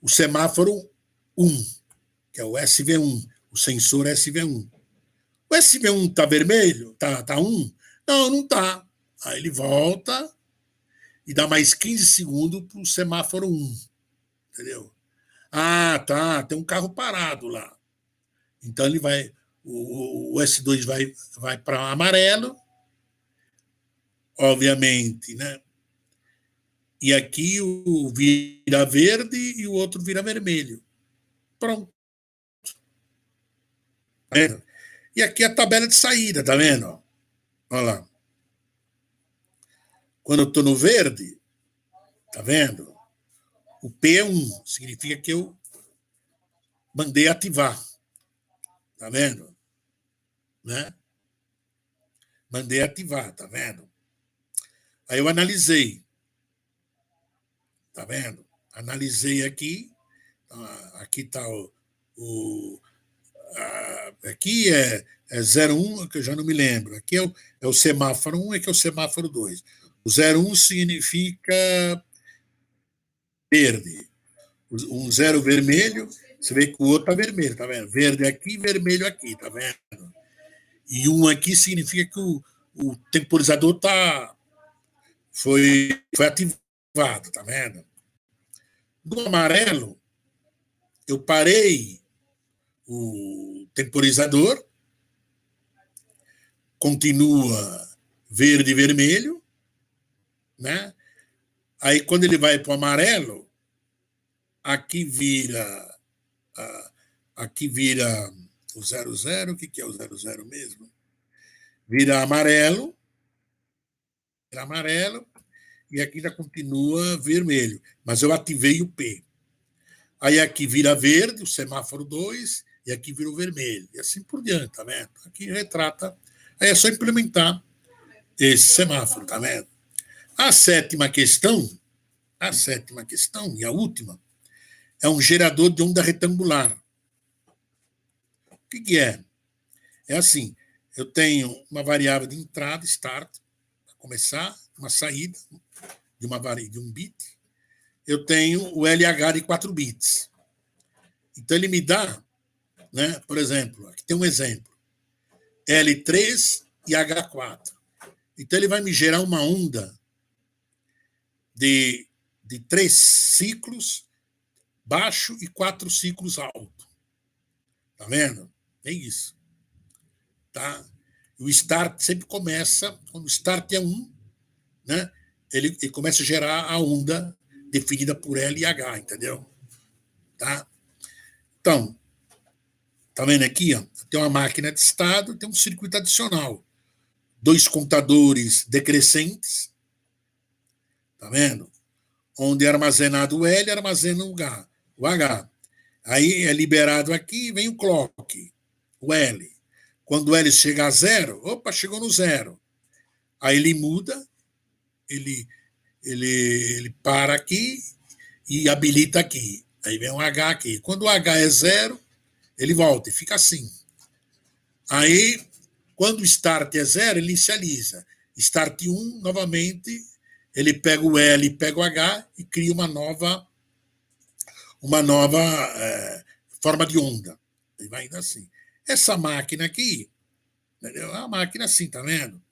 o semáforo 1, que é o SV1, o sensor SV1. O SV1 está vermelho? Tá 1? Não, não está. Aí ele volta e dá mais 15 segundos para o semáforo 1. Entendeu? Ah, tá, tem um carro parado lá. Então ele vai, o S2 vai para amarelo, obviamente, né? E aqui o vira verde e o outro vira vermelho. Pronto. Tá vendo? E aqui a tabela de saída, tá vendo? Olha lá. Quando eu estou no verde, tá vendo? O P é 1, significa que eu mandei ativar. Tá vendo? Né? Mandei ativar, tá vendo? Aí eu analisei. Tá vendo? Analisei aqui. Aqui está aqui é 01, que eu já não me lembro. Aqui é o semáforo 1, aqui é o semáforo 2. O 01 significa verde. Um 0 vermelho, você vê que o outro está vermelho, tá vendo? Verde aqui, vermelho aqui, tá vendo? E um aqui significa que o temporizador foi ativado, tá vendo? No amarelo, eu parei o temporizador, continua verde e vermelho, né? Aí, quando ele vai para o amarelo, aqui vira o 00, o que é o 00 mesmo? Vira amarelo, e aqui já continua vermelho, mas eu ativei o P. Aí aqui vira verde, o semáforo 2, e aqui vira o vermelho, e assim por diante, tá vendo? Aqui retrata, aí é só implementar esse semáforo, tá vendo? A sétima questão, e a última, é um gerador de onda retangular. O que é? É assim, eu tenho uma variável de entrada, start, para começar, uma saída de um bit. Eu tenho o LH de 4 bits. Então, ele me dá, né, por exemplo, aqui tem um exemplo, L3 e H4. Então, ele vai me gerar uma onda de 3 ciclos baixo e 4 ciclos alto. Tá vendo? É isso. Tá? O start sempre começa, quando o start é 1, né, ele começa a gerar a onda definida por L e H, entendeu? Tá? Então, tá vendo aqui? Ó, tem uma máquina de estado, tem um circuito adicional. 2 contadores decrescentes, tá vendo? Onde é armazenado o L, armazena o H. Aí é liberado aqui, vem o clock, o L. Quando o L chega a 0, opa, chegou no 0. Aí ele muda, ele para aqui e habilita aqui. Aí vem um H aqui. Quando o H é 0, ele volta e fica assim. Aí, quando o start é 0, ele inicializa. Start 1, novamente, ele pega o L, pega o H e cria uma nova forma de onda. E vai indo assim. Essa máquina aqui, entendeu? É uma máquina assim, tá vendo?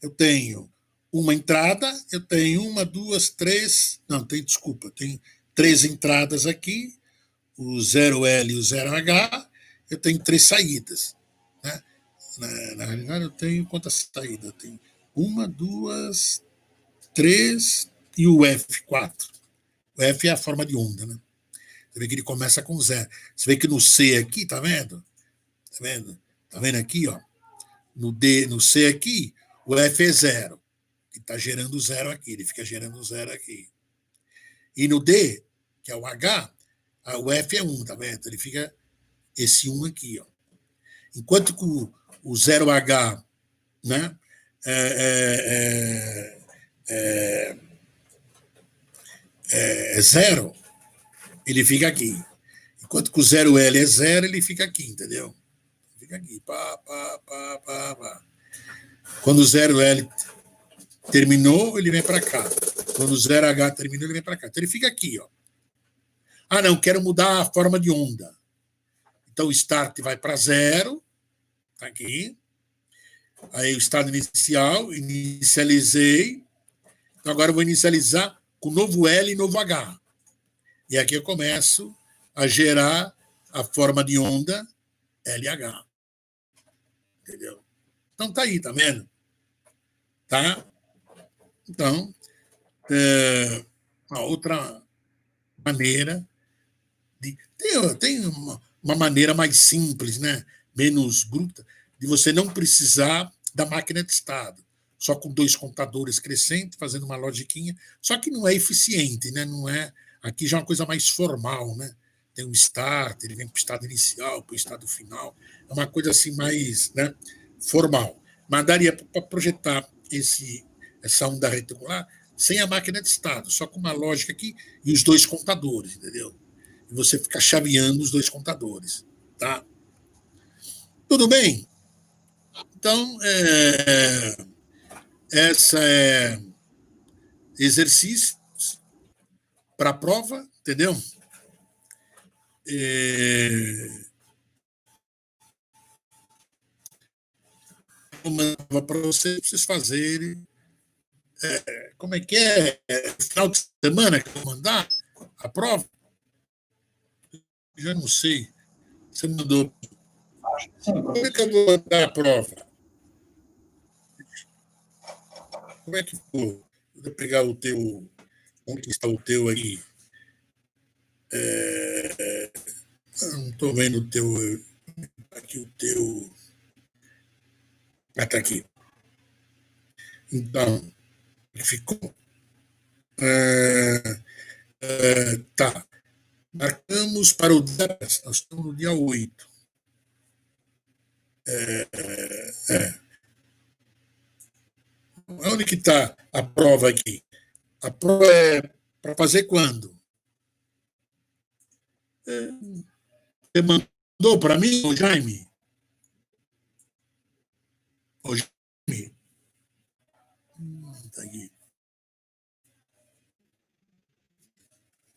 Eu tenho uma entrada, eu tenho 1, 2, 3. Não, tem 3 entradas aqui, o 0L e o 0H. Eu tenho 3 saídas. Né? Na realidade, eu tenho quantas saídas? Eu tenho 1, 2, 3 e o F4. O F é a forma de onda, né? Você vê que ele começa com 0. Você vê que no C aqui, tá vendo? Tá vendo? Tá vendo aqui, ó? No C aqui, o F é 0. Ele está gerando 0 aqui, ele fica gerando 0 aqui. E no D, que é o H, o F é 1, tá vendo? Ele fica esse 1 aqui, ó. Enquanto que o 0H né? É zero, ele fica aqui. Enquanto que o 0L é zero, ele fica aqui, entendeu? Fica aqui. Pá, pá, pá, pá, pá. Quando o 0L terminou, ele vem para cá. Quando o 0H terminou, ele vem para cá. Então ele fica aqui, ó. Ah, não, quero mudar a forma de onda. Então o start vai para zero, tá aqui. Aí o estado inicial, inicializei. Então agora eu vou inicializar com novo L e novo H. E aqui eu começo a gerar a forma de onda LH. Entendeu? Então tá aí, tá vendo? Tá? Então, a outra maneira tem uma maneira mais simples, né? Menos bruta, de você não precisar da máquina de estado, só com 2 contadores crescentes, fazendo uma logiquinha, só que não é eficiente, né? Não é, aqui já é uma coisa mais formal, né? Tem um start, ele vem para o estado inicial, para o estado final, é uma coisa assim mais, né, formal. Mas daria para projetar essa onda reticular sem a máquina de estado, só com uma lógica aqui e os 2 contadores, entendeu? E você fica chaveando os 2 contadores, tá? Tudo bem? Então, essa é exercícios para a prova, entendeu? Eu mandava para vocês fazerem. Como é que é? Final de semana que eu vou mandar a prova? Já não sei. Você mandou. Como é que eu vou mandar a prova? Como é que ficou? Vou pegar o teu. Onde está o teu aí? Não estou vendo o teu. Aqui o teu. Ah, está aqui. Então, ficou. Tá. Marcamos para o dia 10. Nós estamos no dia 8. Onde que está a prova aqui? A prova é para fazer quando? Você mandou para mim, ô Jaime? Ô Jaime? Tá aqui.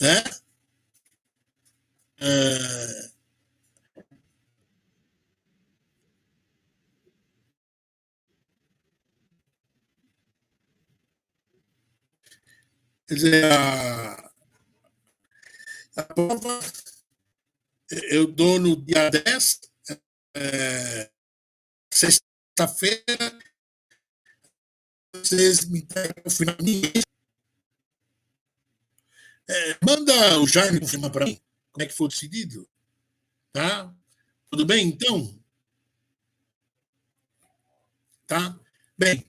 Né? Quer dizer, a prova eu dou no dia 10, sexta-feira, vocês me entregam no final. Manda o Jaime confirmar para mim como é que foi decidido. Tá? Tudo bem, então? Tá? Bem,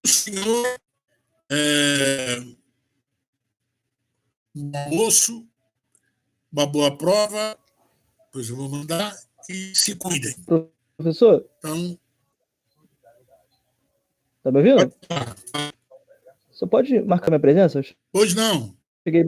o senhor, um almoço, uma boa prova, depois eu vou mandar e se cuidem. Professor, Então, tá me ouvindo? Você pode marcar minha presença? Hoje não. Cheguei.